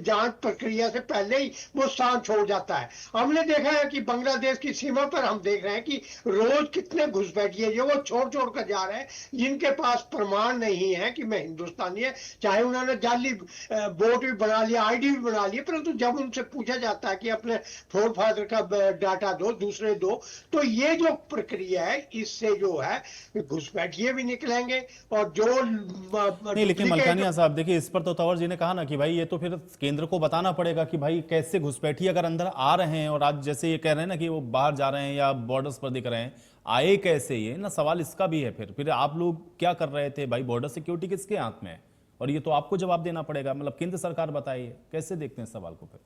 जांच प्रक्रिया से पहले ही वो स्थान छोड़ जाता है। हमने देखा है कि बांग्लादेश की सीमा पर हम देख रहे हैं कि रोज कितने घुसपैठिए जो वो छोड़ छोड़ कर जा रहे हैं, जिनके पास प्रमाण नहीं है कि मैं हिंदुस्तानी है। चाहे उन्होंने जाली वोट भी बना लिया, ID भी बना लिया, परंतु जब उनसे पूछा जाता है कि अपने फोर फादर का डाटा दो, दूसरे दो, तो ये जो प्रक्रिया है इससे जो है घुसपैठिए भी निकलेंगे और जो नहीं। लेकिन मलकानिया साहब देखिए, इस पर तो तंवर जी ने कहा ना कि भाई ये तो फिर केंद्र को बताना पड़ेगा कि भाई कैसे घुसपैठिए अगर अंदर आ रहे हैं और आज जैसे ये कह रहे हैं ना कि वो बाहर जा रहे हैं या बॉर्डर्स पर दिख रहे हैं, आए कैसे, ये ना सवाल इसका भी है। फिर आप लोग क्या कर रहे थे भाई, बॉर्डर सिक्योरिटी किसके हाथ में है? और ये तो आपको जवाब देना पड़ेगा। मतलब केंद्र सरकार बताइए कैसे देखते हैं सवाल को? फिर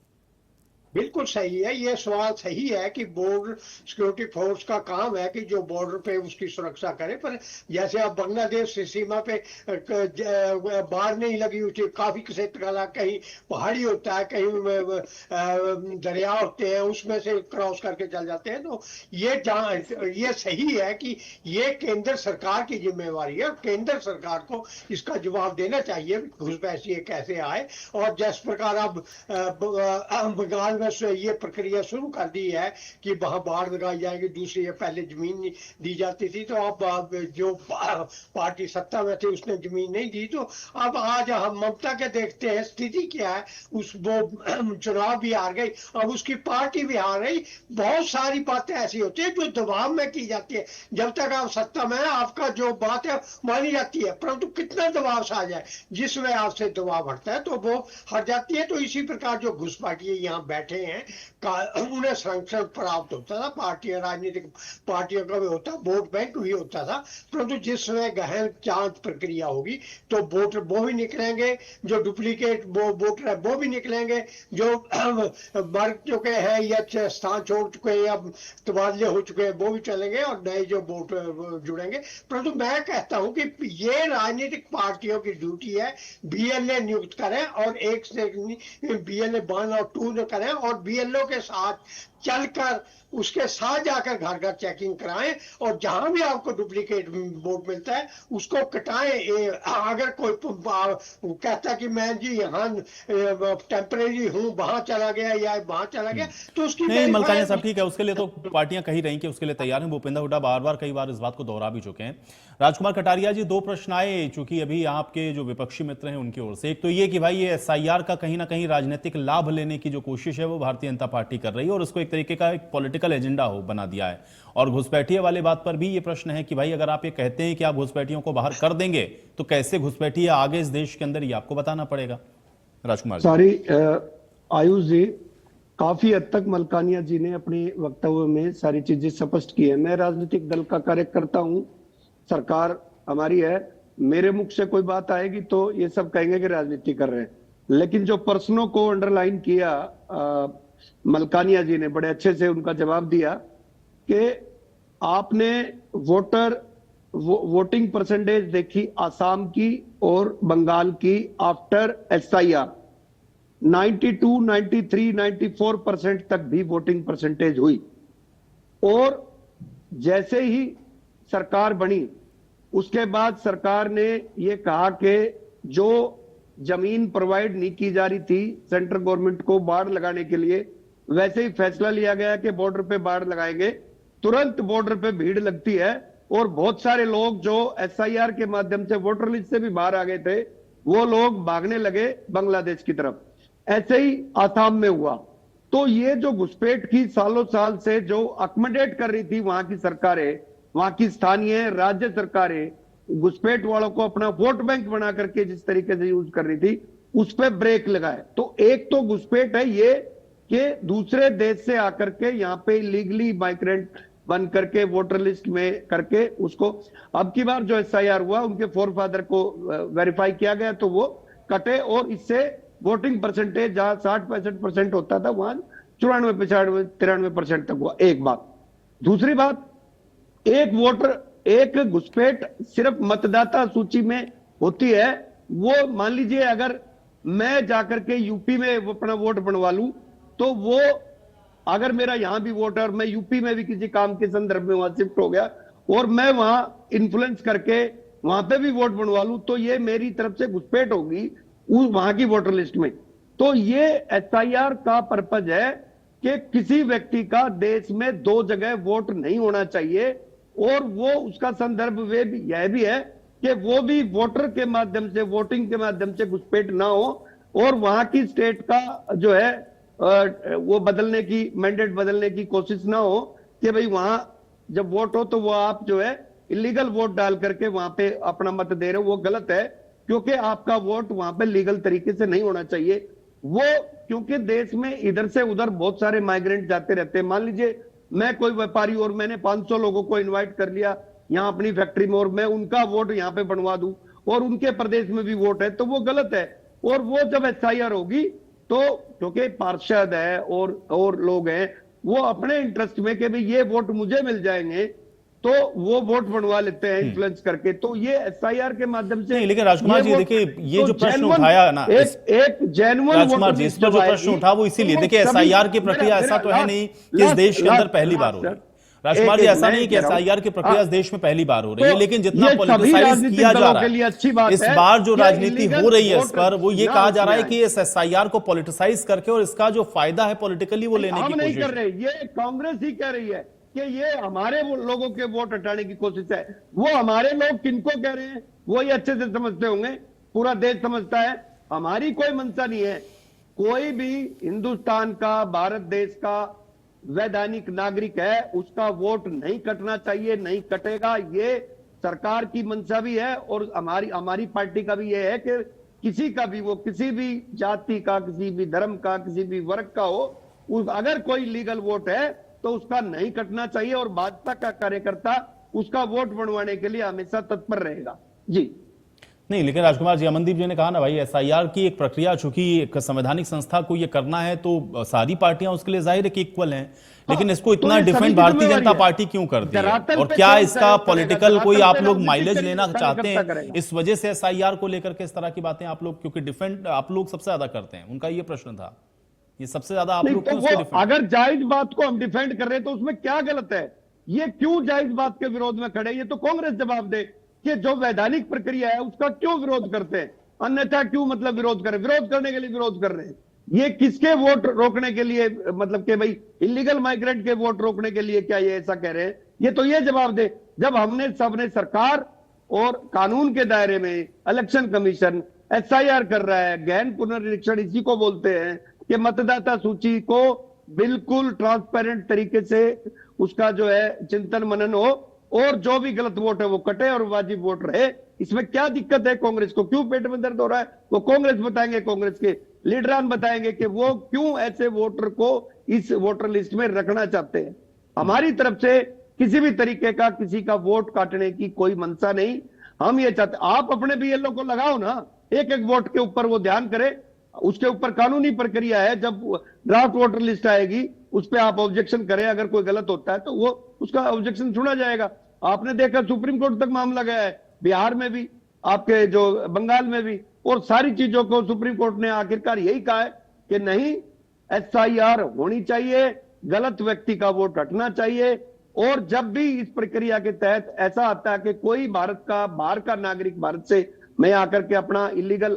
बिल्कुल सही है, ये सवाल सही है कि बॉर्डर सिक्योरिटी फोर्स का काम है कि जो बॉर्डर पे उसकी सुरक्षा करे। पर जैसे अब बांग्लादेश की सीमा पे बाढ़ नहीं लगी हुई, काफी क्षेत्र कहीं पहाड़ी होता है, कहीं दरिया होते हैं, उसमें से क्रॉस करके चल जाते हैं। तो ये सही है कि ये केंद्र सरकार की जिम्मेवारी है और केंद्र सरकार को इसका जवाब देना चाहिए घुसपैठिए कैसे आए। और जिस प्रकार अब बंगाल ये प्रक्रिया शुरू कर दी है कि वहां बाढ़ लगाई जाएगी, दूसरी है पहले जमीन दी जाती थी, तो अब जो पार्टी सत्ता में थी उसने जमीन नहीं दी। तो अब आज हम ममता के देखते हैं स्थिति क्या है, वो चुनाव भी हार गई, अब उसकी पार्टी भी हार गई। बहुत सारी बातें ऐसी होती है जो दबाव में की जाती है। जब तक आप सत्ता में है आपका जो बात है मानी जाती है, परंतु कितना दबाव से आ जाए, जिसमें आपसे दबाव हटता है तो वो हट जाती है। तो इसी प्रकार जो घुसपैठिए यहाँ बैठे हैं उन्हें संरक्षण प्राप्त होता था, पार्टियां, राजनीतिक पार्टियों का भी होता, वोट बैंक भी होता था। परंतु जिसमें गहन जांच प्रक्रिया होगी तो वोटर वो भी निकलेंगे, जो डुप्लीकेट वोटर है वो भी निकलेंगे, जो मर चुके हैं या स्थान छोड़ चुके हैं या तबादले हो चुके हैं वो भी चलेंगे और नए जो वोटर जुड़ेंगे। परंतु मैं कहता हूं कि ये राजनीतिक पार्टियों की ड्यूटी है BLA नियुक्त करें और एक से BLA 1 और 2 न करें और BLO के साथ चलकर उसके साथ जाकर घर घर चेकिंग कराएं और जहां भी आपको डुप्लीकेट वोट मिलता है उसको कटाएं। अगर कोई कहता है कि मैं जी यहाँ टेम्परेरी हूँ, वहां चला गया या वहां चला गया, तो उसकी नहीं मलकानिया साहब ठीक है, उसके लिए तो पार्टियां कही रही कि उसके लिए तैयार हैं। भूपेंद्र हुड्डा बार बार कई बार इस बात को दोहरा भी चुके हैं। राजकुमार कटारिया जी, दो प्रश्न आए चूंकि अभी आपके जो विपक्षी मित्र हैं उनकी ओर से। एक तो ये कि भाई ये SIR का कहीं ना कहीं राजनीतिक लाभ लेने की जो कोशिश है वो भारतीय जनता पार्टी कर रही है और उसको एक तरीके का एक पॉलिटिकल एजेंडा हो बना दिया है। और घुसपैठिए वाले बात पर भी ये प्रश्न है कि भाई अगर आप ये कहते हैं कि आप घुसपैठियों को बाहर कर देंगे तो कैसे घुसपैठिए आगे इस देश के अंदर, ये आपको बताना पड़ेगा। राजकुमार सारी आयुष जी, काफी हद तक मलकानिया जी ने अपने वक्तव्य में सारी चीजें स्पष्ट की है। मैं राजनीतिक दल का कार्यकर्ता हूं, सरकार हमारी है, मेरे मुख से कोई बात आएगी तो ये सब कहेंगे कि राजनीति कर रहे हैं। लेकिन जो प्रश्नों को अंडरलाइन किया मलकानिया जी ने, बड़े अच्छे से उनका जवाब दिया कि आपने वोटर वोटिंग परसेंटेज देखी आसाम की और बंगाल की आफ्टर एसआईआर 92, 93, 94% तक भी वोटिंग परसेंटेज हुई। और जैसे ही सरकार बनी उसके बाद सरकार ने ये कहा कि जो जमीन प्रोवाइड नहीं की जा रही थी सेंट्रल गवर्नमेंट को बाड़ लगाने के लिए, वैसे ही फैसला लिया गया कि बॉर्डर पे बाड़ लगाएंगे। तुरंत बॉर्डर पे भीड़ लगती है और बहुत सारे लोग जो एसआईआर के माध्यम से वोटर लिस्ट से भी बाहर आ गए थे वो लोग भागने लगे बांग्लादेश की तरफ। ऐसे ही आसाम में हुआ। तो ये जो घुसपैठ की सालों साल से जो अकोमोडेट कर रही थी वहां की सरकारें, वहां की स्थानीय राज्य सरकारें, घुसपैठ वालों को अपना वोट बैंक बना करके जिस तरीके से यूज कर रही थी, उस पर ब्रेक लगाए। तो एक तो घुसपैठ है ये कि दूसरे देश से आकर के यहाँ पे लीगली माइग्रेंट बन करके वोटर लिस्ट में करके उसको, अब की बार जो एसआईआर हुआ उनके फोरफादर को वेरीफाई किया गया तो वो कटे और इससे वोटिंग परसेंटेज जहां 60-65% होता था वहां 94-93% तक हुआ। एक बात। दूसरी बात, एक वोटर एक घुसपैठ सिर्फ मतदाता सूची में होती है। वो मान लीजिए अगर मैं जाकर के यूपी में अपना वोट बनवा लूं तो वो अगर मेरा यहां भी वोट है और मैं यूपी में भी किसी काम के संदर्भ में वहां शिफ्ट हो गया और मैं वहां इन्फ्लुएंस करके वहां पे भी वोट बनवा लूं तो ये मेरी तरफ से घुसपैठ होगी उस वहां की वोटर लिस्ट में। तो ये एसआईआर का पर्पज है कि किसी व्यक्ति का देश में दो जगह वोट नहीं होना चाहिए। और वो उसका संदर्भ यह भी है कि वो भी वोटर के माध्यम से, वोटिंग के माध्यम से घुसपैठ ना हो और वहां की स्टेट का जो है वो बदलने की, मैंडेट बदलने की कोशिश ना हो कि भाई वहां जब वोट हो तो वो आप जो है इलीगल वोट डाल करके वहां पे अपना मत दे रहे हो, वो गलत है। क्योंकि आपका वोट वहां पे लीगल तरीके से नहीं होना चाहिए। वो क्योंकि देश में इधर से उधर बहुत सारे माइग्रेंट जाते रहते हैं। मान लीजिए मैं कोई व्यापारी और मैंने 500 लोगों को इनवाइट कर लिया यहाँ अपनी फैक्ट्री में और मैं उनका वोट यहाँ पे बनवा दूं और उनके प्रदेश में भी वोट है तो वो गलत है। और वो जब एसआईआर होगी तो क्योंकि पार्षद है और लोग हैं वो अपने इंटरेस्ट में कि भाई ये वोट मुझे मिल जाएंगे तो वो वोट बनवा लेते हैं इन्फ्लुएंस करके। तो ये एसआईआर के माध्यम से नहीं, लेकिन राजकुमार जी देखिए ये तो जो प्रश्न उठाया ना एक जेन्युइन राजकुमार जी, इस पर जो प्रश्न उठा वो इसीलिए देखिए एसआईआर की प्रक्रिया ऐसा तो है नहीं कि इस देश के अंदर पहली बार हो रही है। राजकुमार जी ऐसा नहीं कि एसआईआर की प्रक्रिया इस देश में पहली बार हो रही है, लेकिन जितना पॉलिटिसाइज किया जा रहा है इस बार जो राजनीति हो रही है इस पर वो ये कहा जा रहा है कि इस एसआईआर को पॉलिटिसाइज करके और इसका जो फायदा है पॉलिटिकली वो लेने की हम नहीं कोशिश कर रहे। ये कांग्रेस ही कह रही है कि ये हमारे लोगों के वोट हटाने की कोशिश है। वो हमारे लोग किनको कह रहे हैं वो ये अच्छे से समझते होंगे, पूरा देश समझता है। हमारी कोई मंशा नहीं है। कोई भी हिंदुस्तान का, भारत देश का वैधानिक नागरिक है उसका वोट नहीं कटना चाहिए, नहीं कटेगा। ये सरकार की मंशा भी है और हमारी पार्टी का भी ये है कि किसी का भी, वो किसी भी जाति का, किसी भी धर्म का, किसी भी वर्ग का हो, अगर कोई लीगल वोट है तो उसका नहीं कटना चाहिए और भाजपा का कार्यकर्ता उसका वोट बनवाने के लिए हमेशा तत्पर रहेगा। जी नहीं, लेकिन राजकुमार जी, अमनदीप जी ने कहा ना भाई एसआईआर की एक प्रक्रिया, चूंकि एक संवैधानिक संस्था को ये करना है तो सारी पार्टियां उसके लिए जाहिर है कि इक्वल हैं, लेकिन इसको इतना डिफेंड भारतीय जनता पार्टी क्यों करती है? और क्या इसका पॉलिटिकल कोई आप लोग माइलेज लेना चाहते हैं इस वजह से एसआईआर को लेकर के इस तरह की बातें आप लोग, क्योंकि डिफेंड आप लोग सबसे ज्यादा करते हैं, उनका ये प्रश्न था, ये सबसे ज्यादा आप लोग क्यों उसको डिफेंड? अगर जायज बात को हम डिफेंड कर रहे हैं तो उसमें क्या गलत है? ये क्यों जायज बात के विरोध में खड़े? ये तो कांग्रेस जवाब दे कि जो वैधानिक प्रक्रिया है उसका क्यों विरोध करते हैं, अन्यथा क्यों मतलब विरोध करें? विरोध करने के लिए विरोध कर रहे हैं। ये किसके वोट रोकने के लिए, मतलब कि भाई इलीगल माइग्रेंट के वोट रोकने के लिए क्या ये ऐसा कह रहे हैं? ये तो ये जवाब दे। जब हमने सबने सरकार और कानून के दायरे में इलेक्शन कमीशन एसआईआर कर रहा है, गहन पुनर्निरीक्षण इसी को बोलते हैं कि मतदाता सूची को बिल्कुल ट्रांसपेरेंट तरीके से उसका जो है चिंतन मनन हो और जो भी गलत वोट है वो कटे और वाजिब वोट रहे। इसमें क्या दिक्कत है कांग्रेस को? क्यों पेट में दर्द हो रहा है वो कांग्रेस बताएंगे, कांग्रेस के लीडरान बताएंगे कि वो क्यों ऐसे वोटर को इस वोटर लिस्ट में रखना चाहते हैं। हमारी तरफ से किसी भी तरीके का किसी का वोट काटने की कोई मंशा नहीं। हम ये चाहते, आप अपने बीएलओ को लगाओ ना, एक एक वोट के ऊपर वो ध्यान करे, उसके ऊपर कानूनी प्रक्रिया है। जब ड्राफ्ट वोटर लिस्ट आएगी उस पर आप ऑब्जेक्शन करें, अगर कोई गलत होता है तो वो उसका ऑब्जेक्शन सुना जाएगा। आपने देखा सुप्रीम कोर्ट तक मामला गया है, बिहार में भी, आपके जो बंगाल में भी, और सारी चीजों को सुप्रीम कोर्ट ने आखिरकार यही कहा है कि नहीं, एसआईआर होनी चाहिए, गलत व्यक्ति का वोट हटना चाहिए। और जब भी इस प्रक्रिया के तहत ऐसा आता है कि कोई भारत का बाहर का नागरिक भारत से में आकर के अपना इलीगल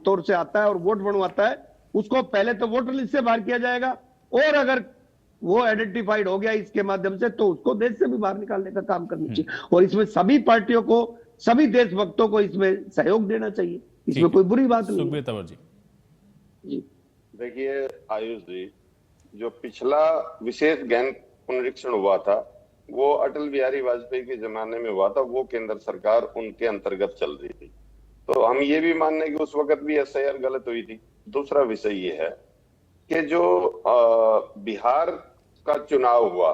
तौर से आता है और वोट बनवाता है, उसको पहले तो वोटर लिस्ट से बाहर किया जाएगा, और अगर वो आइडेंटिफाइड हो गया इसके माध्यम से तो उसको देश से भी बाहर निकालने का काम करना चाहिए। और इसमें सभी पार्टियों को, सभी देशभक्तों को इसमें सहयोग देना चाहिए, इसमें कोई बुरी बात नहीं। सुखबीर तंवर जी। देखिए आयुष जी, जो पिछला विशेष गहन पुनरीक्षण हुआ था वो अटल बिहारी वाजपेयी के जमाने में हुआ था, वो केंद्र सरकार उनके अंतर्गत चल रही थी, तो हम ये भी मानने कि उस वक्त भी एसआईआर गलत हुई थी। दूसरा विषय ये है कि जो बिहार का चुनाव हुआ,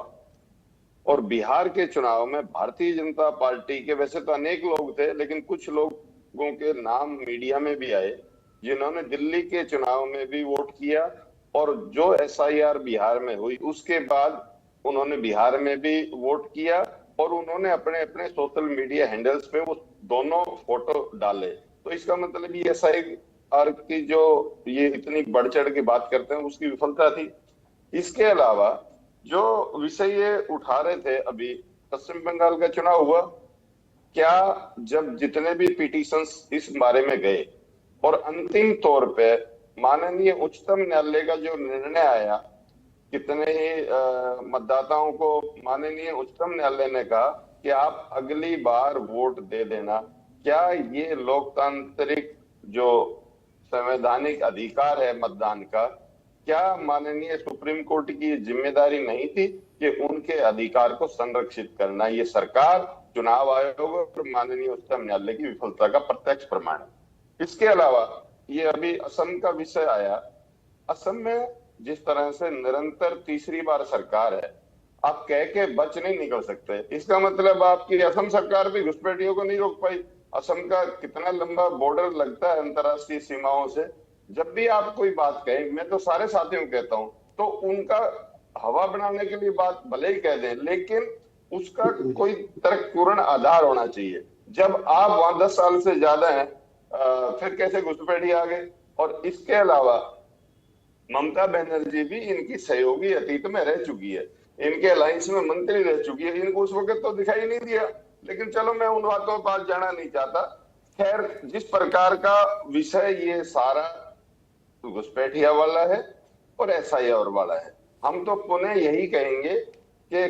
और बिहार के चुनाव में भारतीय जनता पार्टी के वैसे तो अनेक लोग थे, लेकिन कुछ लोगों के नाम मीडिया में भी आए जिन्होंने दिल्ली के चुनाव में भी वोट किया, और जो एसआईआर बिहार में हुई उसके बाद उन्होंने बिहार में भी वोट किया, और उन्होंने अपने अपने सोशल मीडिया हैंडल्स पे वो दोनों फोटो डाले। तो इसका मतलब ये एसआईआर की जो ये इतनी बढ़ चढ़ के बात करते हैं उसकी विफलता थी। इसके अलावा जो विषय ये उठा रहे थे, अभी पश्चिम बंगाल का चुनाव हुआ, क्या जब जितने भी पिटीशंस इस बारे में गए और अंतिम तौर पे माननीय उच्चतम न्यायालय का जो निर्णय आया, कितने ही मतदाताओं को माननीय उच्चतम न्यायालय ने कहा कि आप अगली बार वोट दे देना, क्या ये लोकतांत्रिक जो संवैधानिक अधिकार है मतदान का, क्या माननीय सुप्रीम कोर्ट की जिम्मेदारी नहीं थी कि उनके अधिकार को संरक्षित करना? ये सरकार, चुनाव आयोग और माननीय उच्चतम न्यायालय की विफलता का प्रत्यक्ष प्रमाण है। इसके अलावा ये अभी असम का विषय आया, असम में जिस तरह से निरंतर तीसरी बार सरकार है, आप कह के बच नहीं निकल सकते। इसका मतलब आपकी असम सरकार भी घुसपैठियों को नहीं रोक पाई। असम का कितना लंबा बॉर्डर लगता है अंतर्राष्ट्रीय सीमाओं से। जब भी आप कोई बात कहें, मैं तो सारे साथियों को कहता हूं, तो उनका हवा बनाने के लिए बात भले ही कह दें, लेकिन उसका कोई तर्कपूर्ण आधार होना चाहिए। जब आप वहां 10 साल से ज्यादा हैं, फिर कैसे घुसपैठी आ गए? और इसके अलावा ममता बनर्जी भी इनकी सहयोगी अतीत में रह चुकी है, इनके अलायंस में मंत्री रह चुकी है, इनको उस वक्त तो दिखाई नहीं दिया, लेकिन चलो मैं उन बातों पर जाना नहीं चाहता। खैर, जिस प्रकार का विषय ये सारा घुसपैठिया वाला है और एसआईआर वाला है, हम तो पुनः यही कहेंगे कि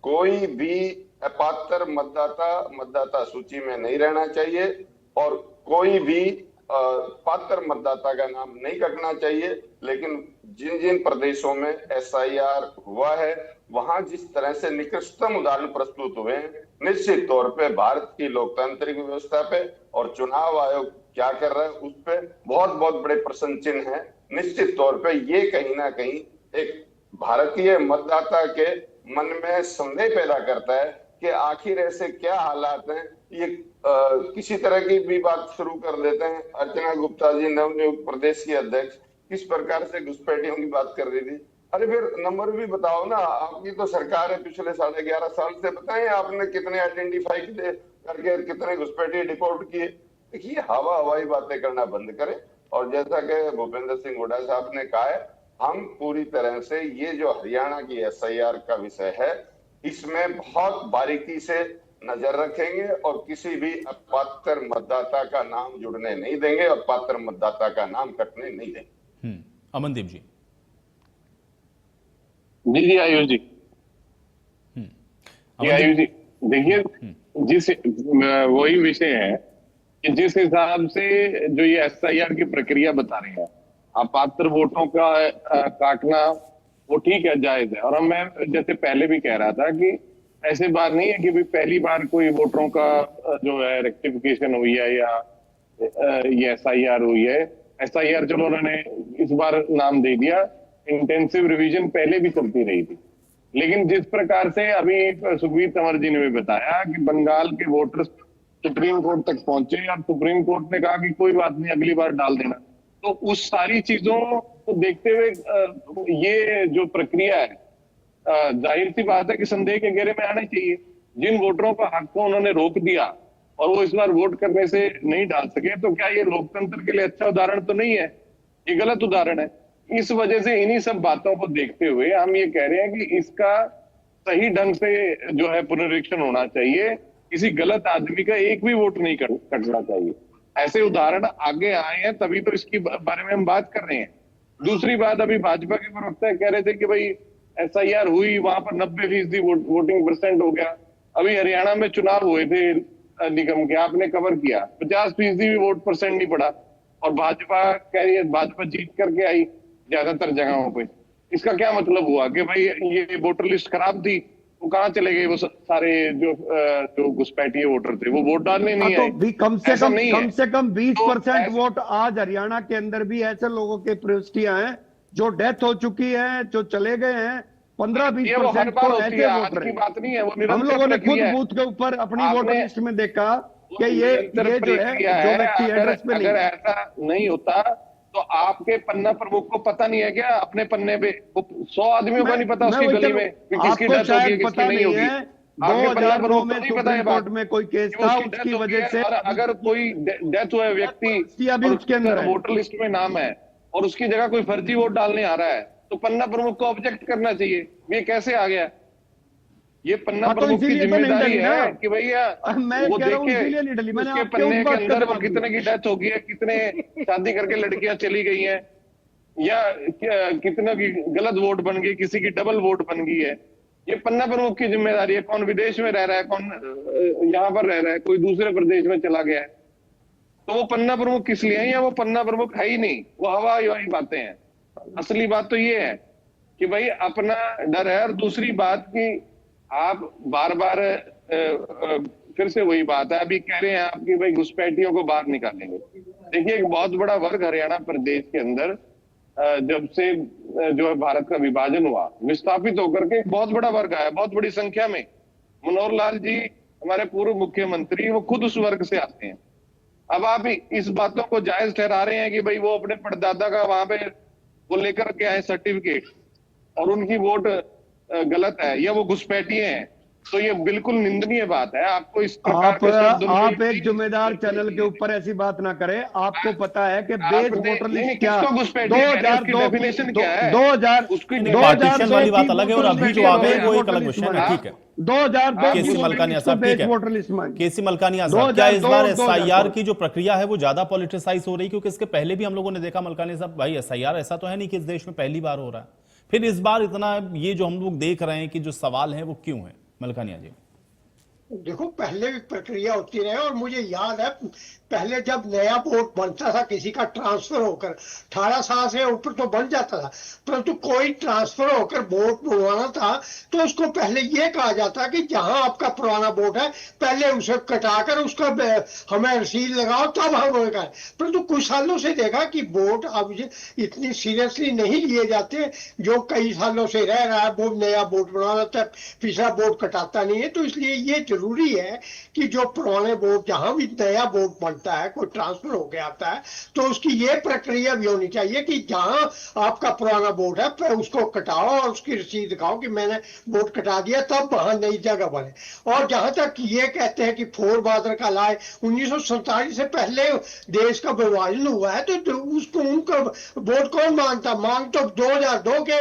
कोई भी अपात्र मतदाता सूची में नहीं रहना चाहिए, और कोई भी पात्र मतदाता का नाम नहीं कटना चाहिए। लेकिन जिन जिन प्रदेशों में एसआईआर हुआ है, वहां जिस तरह से निकृष्टतम उदाहरण प्रस्तुत हुए हैं, निश्चित तौर पे भारत की लोकतांत्रिक व्यवस्था पे और चुनाव आयोग क्या कर रहा है उस पे बहुत बहुत बड़े प्रश्न चिन्ह है। निश्चित तौर पे ये कहीं ना कहीं एक भारतीय मतदाता के मन में संदेह पैदा करता है कि आखिर ऐसे क्या हालात हैं। ये किसी तरह की भी बात शुरू कर देते हैं। अर्चना गुप्ता जी, नवनियुक्त प्रदेश की अध्यक्ष, किस प्रकार से घुसपैठियों की बात कर रही थी। अरे फिर नंबर भी बताओ ना, आपकी तो सरकार है, पिछले 11.5 साल से बताएं आपने कितने आइडेंटिफाई करके कितने घुसपैठिए डिपोर्ट किए। देखिए, हवाई बातें करना बंद करें, और जैसा कि भूपेंद्र सिंह हुड्डा साहब ने कहा है, हम पूरी तरह से ये जो हरियाणा की एसआईआर का विषय है, इसमें बहुत बारीकी से नजर रखेंगे और किसी भी अपात्र मतदाता का नाम जुड़ने नहीं देंगे और पात्र मतदाता का नाम कटने नहीं देंगे। अमनदीप जी। जी आयुष जी। आयुष जी, देखिए, जिस वही विषय है कि जिस हिसाब से जो ये एसआईआर की प्रक्रिया बता रही है, अपात्र वोटों का काटना वो ठीक है, जायज है। और मैं जैसे पहले भी कह रहा था कि ऐसे बात नहीं है कि भी पहली बार कोई वोटरों का जो है रेक्टिफिकेशन हुई है या ये एसआईआर हुई है। एसआईआर चलो उन्होंने इस बार नाम दे दिया, इंटेंसिव रिवीजन पहले भी चलती रही थी। लेकिन जिस प्रकार से अभी सुखबीर तंवर जी ने भी बताया कि बंगाल के वोटर्स सुप्रीम कोर्ट तक पहुंचे और सुप्रीम कोर्ट ने कहा कि कोई बात नहीं, अगली बार डाल देना, तो उस सारी चीजों को देखते हुए ये जो प्रक्रिया है, जाहिर सी बात है कि संदेह के घेरे में आना चाहिए। जिन वोटरों का हक को उन्होंने रोक दिया और वो इस बार वोट करने से नहीं डाल सके, तो क्या ये लोकतंत्र के लिए अच्छा उदाहरण तो नहीं है? ये गलत उदाहरण है। इस वजह से इन्हीं सब बातों को देखते हुए हम ये कह रहे हैं कि इसका सही ढंग से जो है पुनरीक्षण होना चाहिए। किसी गलत आदमी का एक भी वोट नहीं कटना चाहिए। ऐसे उदाहरण आगे आए हैं तभी तो इसके बारे में हम बात कर रहे हैं। दूसरी बात, अभी भाजपा के प्रवक्ता कह रहे थे कि भाई SIR हुई, वहां पर 90% वोटिंग परसेंट हो गया। अभी हरियाणा में चुनाव हुए थे निगम के, आपने कवर किया, 50% भी वोट परसेंट नहीं पड़ा और भाजपा कह रही है भाजपा जीत करके आई ज्यादातर जगहों पे। इसका क्या मतलब हुआ कि भाई ये वोटर लिस्ट खराब थी, वो कहाँ चले गए? वो सारे जो घुसपैठिए वोटर थे वो वोट डालने नहीं आए। तो कम से कम 20% वोट आज हरियाणा के अंदर भी ऐसे लोगों के प्रविष्टियां हैं जो डेथ हो चुकी है, जो चले गए हैं। 15-20% तो ऐसे वोटर की बात नहीं है, वो हम लोगों ने खुद बूथ के ऊपर अपनी वोटर लिस्ट में देखा कि ये जो है जो व्यक्ति एड्रेस पे नहीं। अगर ऐसा नहीं होता तो आपके पन्ना प्रमुख को पता नहीं है क्या? अपने पन्ने पे 100 आदमियों को नहीं पता उसकी गली में किसकी डेथ होगी किसकी नहीं होगी। 2009 में सुप्रीम कोर्ट में कोई केस था, उसकी वजह से अगर कोई डेथ हुआ व्यक्ति अभी उसके अंदर वोटर लिस्ट में नाम है और उसकी जगह कोई फर्जी वोट डालने आ रहा है तो पन्ना प्रमुख को ऑब्जेक्ट करना चाहिए। ये कैसे आ गया? ये पन्ना प्रमुख की जिम्मेदारी है कि भैया वो देखे उसके पन्ने के अंदर वो कितने की डेथ होगी है, कितने शादी करके लड़कियां चली गई हैं, या कितने की गलत वोट बन गई, किसी की डबल वोट बन गई है। ये पन्ना प्रमुख की जिम्मेदारी है। कौन विदेश में रह रहा है, कौन यहाँ पर रह रहा है, कोई दूसरे प्रदेश में चला गया है, तो वो पन्ना प्रमुख किस लिए है? या वो पन्ना प्रमुख है ही नहीं, वो हवा ही बातें हैं। असली बात तो ये है कि भाई अपना डर है। और दूसरी बात कि आप बार बार फिर से वही बात है, अभी कह रहे हैं आप कि भाई घुसपैठियों को बाहर निकालेंगे। देखिए, एक बहुत बड़ा वर्ग हरियाणा प्रदेश के अंदर जब से जो है भारत का विभाजन हुआ, विस्थापित होकर के एक बहुत बड़ा वर्ग आया, बहुत बड़ी संख्या में। मनोहर लाल जी हमारे पूर्व मुख्यमंत्री, वो खुद उस वर्ग से आते हैं। अब आप इस बातों को जायज ठहरा रहे हैं कि भाई वो अपने परदादा का वहां पे वो लेकर के आए सर्टिफिकेट और उनकी वोट गलत है या वो घुसपैठिए हैं, तो ये बिल्कुल निंदनीय बात है। आपको इस प्रकार आप एक जिम्मेदार चैनल के ऊपर ऐसी बात ना करें। आपको पता है कि बेस वोटर लिस्ट क्या, 2002 उसकी पार्टीशन वाली बात अलग है और अभी जो आ गए वो एक अलग विषय है। ठीक है, 2002 केसी मलकानिया साहब, ठीक है, केसी मलकानिया साहब, क्या इस बार SIR की जो प्रक्रिया है वो ज्यादा पॉलिटिसाइज हो रही? क्योंकि इसके पहले भी हम लोगों ने देखा मलकानिया साहब, भाई SIR ऐसा तो है नहीं कि इस देश में पहली बार हो रहा है, फिर इस बार इतना ये जो हम लोग देख रहे हैं कि जो सवाल है वो क्यों है? मलकानिया जी, देखो, पहले भी प्रक्रिया होती रही और मुझे याद है पहले जब नया वोट बनता था किसी का ट्रांसफर होकर, 18 साल से ऊपर तो बन जाता था, परंतु कोई ट्रांसफर होकर वोट बनवाना था तो उसको पहले ये कहा जाता कि जहां आपका पुराना वोट है पहले उसे कटाकर उसका हमें रसीद लगाओ तब हम होगा। परंतु कुछ सालों से देखा कि वोट अब इतनी सीरियसली नहीं लिए जाते। जो कई सालों से रह रहा है वो नया वोट बना लेता है, पिछला वोट कटाता नहीं है। तो इसलिए ये जरूरी है कि जो पुराने वोट, जहां भी नया वोट बनता है, कोई ट्रांसफर होके आता है, तो उसकी ये प्रक्रिया भी होनी चाहिए कि जहां आपका पुराना वोट है उसको कटाओ और उसकी रसीद दिखाओ कि मैंने वोट कटा दिया, तब वहां नई जगह बने। और जहां तक ये कहते हैं कि फोर बादर का लाए, 1947 से पहले देश का विभाजन हुआ है, तो उसको उनका वोट कौन मानता? मांग तो 2002 के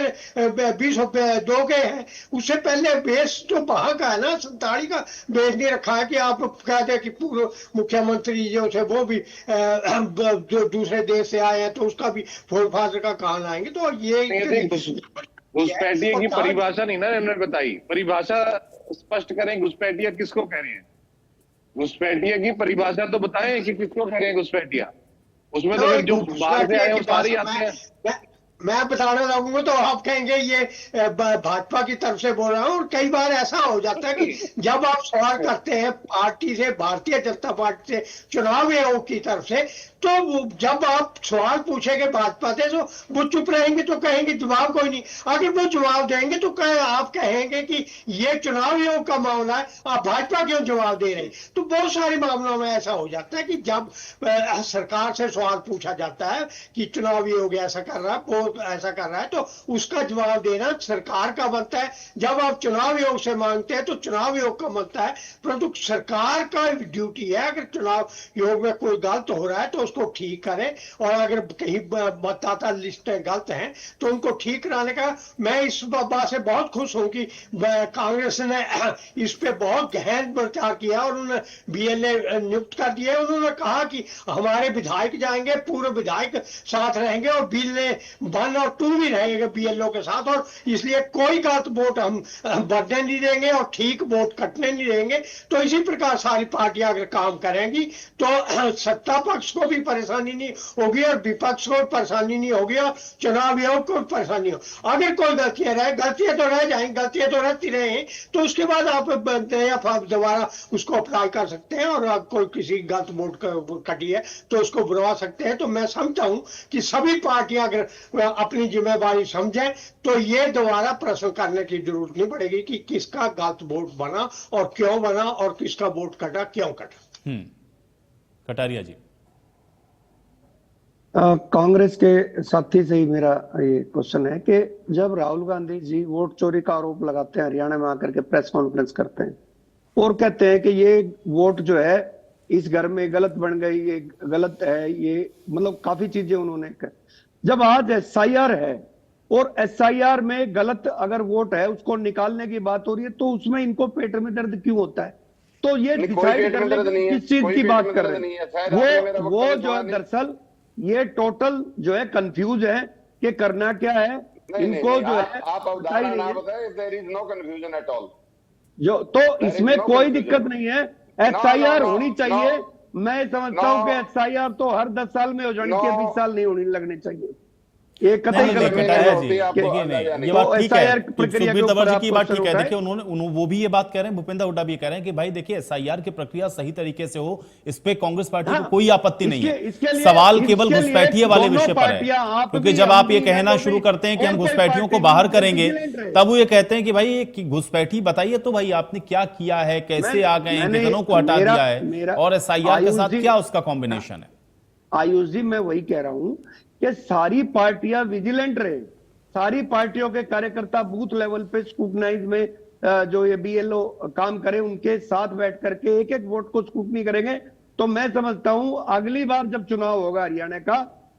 2002 के है, उससे पहले बेस तो वहां का है ना, 47 का बेस नहीं रखा है कि आप कहते हैं कि पूर्व मुख्यमंत्री जो थे वो भी जो दूसरे देश से आए हैं तो उसका भी फोर फादर का कहां लाएंगे। तो ये घुसपैठिए की परिभाषा नहीं ना इन्होंने बताई। परिभाषा स्पष्ट करें, घुसपैठिया किसको कह रहे हैं? घुसपैठिया की परिभाषा तो बताएं कि किसको कह रहे हैं घुसपैठिया। उसमें तो जो बाहर से आए वो सारे आते हैं। मैं बताना लगूंगा तो आप कहेंगे ये भाजपा की तरफ से बोल रहा हूँ। और कई बार ऐसा हो जाता है कि जब आप सवाल करते हैं पार्टी से, भारतीय जनता पार्टी से, चुनाव आयोग की तरफ से, तो जब आप सवाल पूछेंगे भाजपा से तो वो चुप रहेंगे, तो कहेंगे जवाब कोई नहीं। अगर वो जवाब देंगे तो आप कहेंगे कि ये चुनाव आयोग का मामला है, आप भाजपा क्यों जवाब दे रहे? तो बहुत सारे मामलों में ऐसा हो जाता है कि जब सरकार से सवाल पूछा जाता है कि चुनाव आयोग ऐसा कर रहा है, ऐसा कर रहा है, तो उसका जवाब देना सरकार का बनता है। जब आप चुनाव आयोग से मांगते हैं तो चुनाव आयोग का बनता है, परंतु सरकार का ड्यूटी है अगर चुनाव आयोग में कोई गलत हो रहा है तो उसको ठीक करे, और अगर कहीं मतदाता लिस्टें गलत हैं तो उनको ठीक कराने का। मैं इस बात से बहुत खुश हूं कि कांग्रेस ने इस पे बहुत गहन प्रचार किया और उन्होंने बीएलए नियुक्त कर दिए। उन्होंने कहा कि हमारे विधायक जाएंगे, पूर्व विधायक साथ रहेंगे और बीएलए 1 और 2 भी रहेंगे बीएलओ के साथ, और इसलिए कोई गलत वोट हम बढ़ने नहीं देंगे और ठीक वोट कटने नहीं देंगे। तो इसी प्रकार सारी पार्टियां अगर काम करेंगी तो सत्ता पक्ष को भी परेशानी नहीं होगी और विपक्ष को परेशानी नहीं होगी और चुनाव आयोग को परेशानी हो। अगर कोई गलतियां तो रह जाएंगी, गलतियां तो रहती रहे, तो उसके बाद आप दोबारा उसको अप्लाई कर सकते हैं, और कोई किसी गलत वोट कटी है तो उसको बुलवा सकते हैं। तो मैं समझता हूं कि सभी पार्टियां अगर अपनी जिम्मेदारी समझें तो ये दोबारा प्रश्न करने की जरूरत नहीं पड़ेगी कि किसका गलत वोट बना और क्यों बना और किसका वोट कटा क्यों कटा। कटारिया जी। कांग्रेस के साथी से ही मेरा ये क्वेश्चन है कि जब राहुल गांधी जी वोट चोरी का आरोप लगाते हैं, हरियाणा में आकर के प्रेस कॉन्फ्रेंस करते हैं और कहते हैं कि ये वोट जो है इस घर में गलत बन गई, ये गलत है, ये मतलब काफी चीजें उन्होंने जब आज एसआईआर है और एसआईआर में गलत अगर वोट है उसको निकालने की बात हो रही है तो उसमें इनको पेट में दर्द क्यों होता है? तो ये डिसाइड कर ले किस चीज की बात कर रहे हैं। वो जो है दरअसल ये टोटल जो है कंफ्यूज है कि करना क्या है इनको। जो है आप उदाहरण ना बताएं, there is no confusion at all. जो तो इसमें कोई दिक्कत नहीं है, एसआईआर होनी चाहिए। मैं समझता हूं कि एसआईआर तो हर 10 साल में हो जानी चाहिए, 20 साल नहीं होनी लगनी चाहिए। ये कतई गलत है। ये बात ठीक है, सुखबीर तंवर जी की बात ठीक है। देखिए उन्होंने वो भी ये बात कह रहे हैं, भूपेंद्र हुड्डा भी कह रहे हैं कि भाई देखिए एसआईआर की प्रक्रिया सही तरीके से हो, इस पे कांग्रेस पार्टी को कोई आपत्ति नहीं है। सवाल केवल घुसपैठिए वाले विषय पर है, क्योंकि जब आप ये कहना शुरू करते हैं कि हम घुसपैठियों को बाहर करेंगे, तब वो ये कहते हैं कि भाई घुसपैठी बताइए तो भाई आपने क्या किया है, कैसे आ गए हैं, कितनों को हटा दिया है, और एसआईआर के साथ क्या उसका कॉम्बिनेशन है। आयुष जी, मैं वही कह रहा हूं कि सारी पार्टियां विजिलेंट रहे, सारी पार्टियों के कार्यकर्ता बूथ लेवल पे स्क्रूटनाइज में जो ये बीएलओ काम करे उनके साथ बैठ करके एक एक वोट को स्क्रूटनी करेंगे। तो मैं समझता हूं अगली बार जब चुनाव होगा हरियाणा का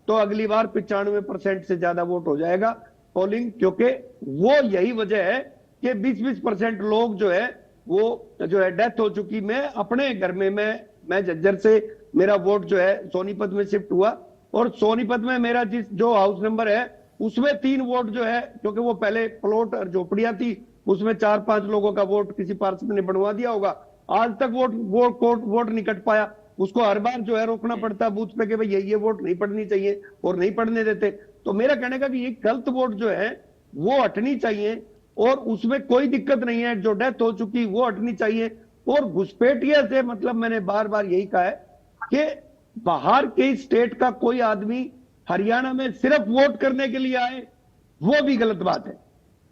तो अगली बार 95% से ज्यादा वोट हो जाएगा पोलिंग, क्योंकि वो यही वजह है कि 20-20% लोग जो है वो जो है डेथ हो चुकी। मैं अपने घर में मैं झज्जर से मेरा वोट जो है सोनीपत में शिफ्ट हुआ और सोनीपत में मेरा जो हाउस नंबर है उसमें 3 वोट जो है, क्योंकि वो पहले प्लॉट और झोपड़ियां थी उसमें 4-5 लोगों का वोट किसी पार्षद ने बनवा दिया होगा। आज तक वोट नहीं कट पाया। उसको हर बार जो है रोकना पड़ता बूथ पे कि भाई ये वोट नहीं पड़नी चाहिए और नहीं पड़ने देते। तो मेरा कहने का कि ये गलत वोट जो है वो हटनी चाहिए और उसमें कोई दिक्कत नहीं है। जो डेथ हो चुकी वो हटनी चाहिए। और घुसपैठिया से मतलब मैंने बार बार यही कहा है कि बाहर के स्टेट का कोई आदमी हरियाणा में सिर्फ वोट करने के लिए आए वो भी गलत बात है।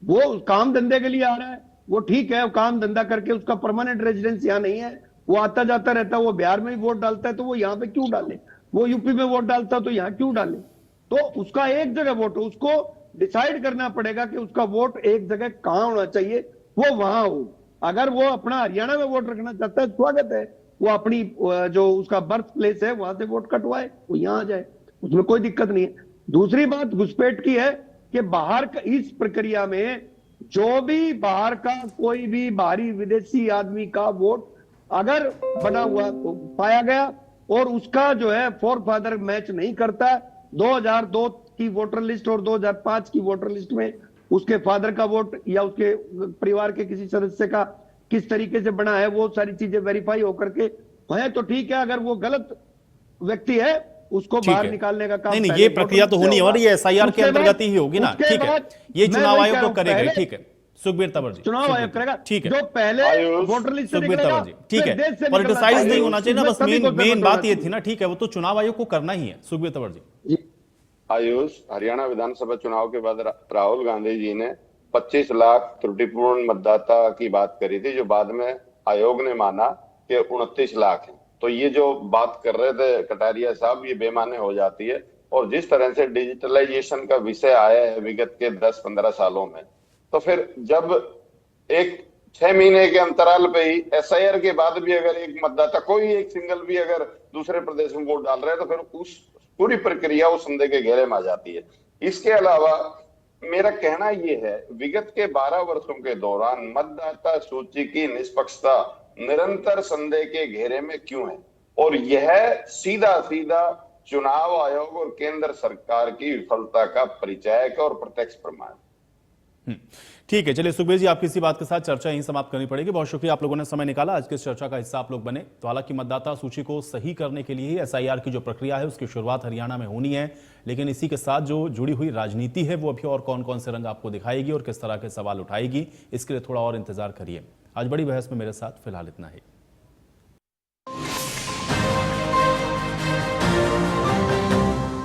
वो काम धंधे के लिए आ रहा है, वो ठीक है, वो काम धंधा करके उसका परमानेंट रेजिडेंस यहाँ नहीं है, वो आता जाता रहता है। वो बिहार में भी वोट डालता है तो वो यहाँ पे क्यों डाले, वो यूपी में वोट डालता है तो यहाँ क्यों डाले। तो उसका एक जगह वोट, उसको डिसाइड करना पड़ेगा कि उसका वोट एक जगह कहां होना चाहिए, वो वहां हो। अगर वो अपना हरियाणा में वोट रखना चाहता है स्वागत है, वो अपनी जो उसका बर्थ प्लेस है वहां से वोट कटवाए, वो यहां आ जाए, उसमें कोई दिक्कत नहीं है। दूसरी बात घुसपैठ की है कि बाहर का इस प्रक्रिया में जो भी बाहर का कोई भी बाहरी विदेशी आदमी का वोट अगर बना हुआ पाया गया और उसका जो है फोरफादर मैच नहीं करता, 2002 की वोटर लिस्ट और 2005 की वोटर लिस्ट में उसके फादर का वोट या उसके परिवार के किसी सदस्य का किस तरीके से बना है, वो सारी चीजें वेरीफाई होकर के है तो ठीक है। अगर वो गलत व्यक्ति है उसको बाहर निकालने का काम नहीं, ये प्रक्रिया तो होनी है और ये एसआईआर के अंतर्गत ही होगी ना। ठीक है, ये चुनाव आयोग तो करेगा। ठीक है सुखबीर तंवर जी, चुनाव आयोग करेगा। ठीक है, जो पहले वोटर लिस्ट से सुखबीर तंवर जी, ठीक है, पॉलिटिसाइज नहीं होना चाहिए ना, बस मेन बात ये थी ना। ठीक है, वो तो चुनाव आयोग को करना ही है। सुखबीर तंवर जी। आयुष, हरियाणा विधानसभा चुनाव के बाद राहुल गांधी जी ने 25 लाख त्रुटिपूर्ण मतदाता की बात करी थी, जो बाद में आयोग ने माना कि 29 लाख है। तो ये जो बात कर रहे थे कटारिया साहब, ये बेमाने हो जाती है। और जिस तरह से डिजिटलाइजेशन का विषय आया है विगत के 10-15 सालों में, तो फिर जब एक 6 महीने के अंतराल पे ही एसआईआर के बाद भी अगर एक मतदाता कोई एक सिंगल भी अगर दूसरे प्रदेश में वोट डाल रहा है, तो फिर उस पूरी प्रक्रिया उस संदेह के घेरे में आ जाती है। इसके अलावा मेरा कहना यह है, विगत के 12 वर्षों के दौरान मतदाता सूची की निष्पक्षता निरंतर संदेह के घेरे में क्यों है, और यह सीधा सीधा चुनाव आयोग और केंद्र सरकार की विफलता का परिचायक और प्रत्यक्ष प्रमाण। ठीक है, चलिए सुखबीर जी, आपकी इसी बात के साथ चर्चा यहीं समाप्त करनी पड़ेगी। बहुत शुक्रिया, आप लोगों ने समय निकाला, आज की इस चर्चा का हिस्सा आप लोग बने। तो हालांकि मतदाता सूची को सही करने के लिए ही एसआईआर की जो प्रक्रिया है उसकी शुरुआत हरियाणा में होनी है, लेकिन इसी के साथ जो जुड़ी हुई राजनीति है वो अभी और कौन कौन से रंग आपको दिखाएगी और किस तरह के सवाल उठाएगी, इसके लिए थोड़ा और इंतजार करिए। आज बड़ी बहस में मेरे साथ फिलहाल इतना ही।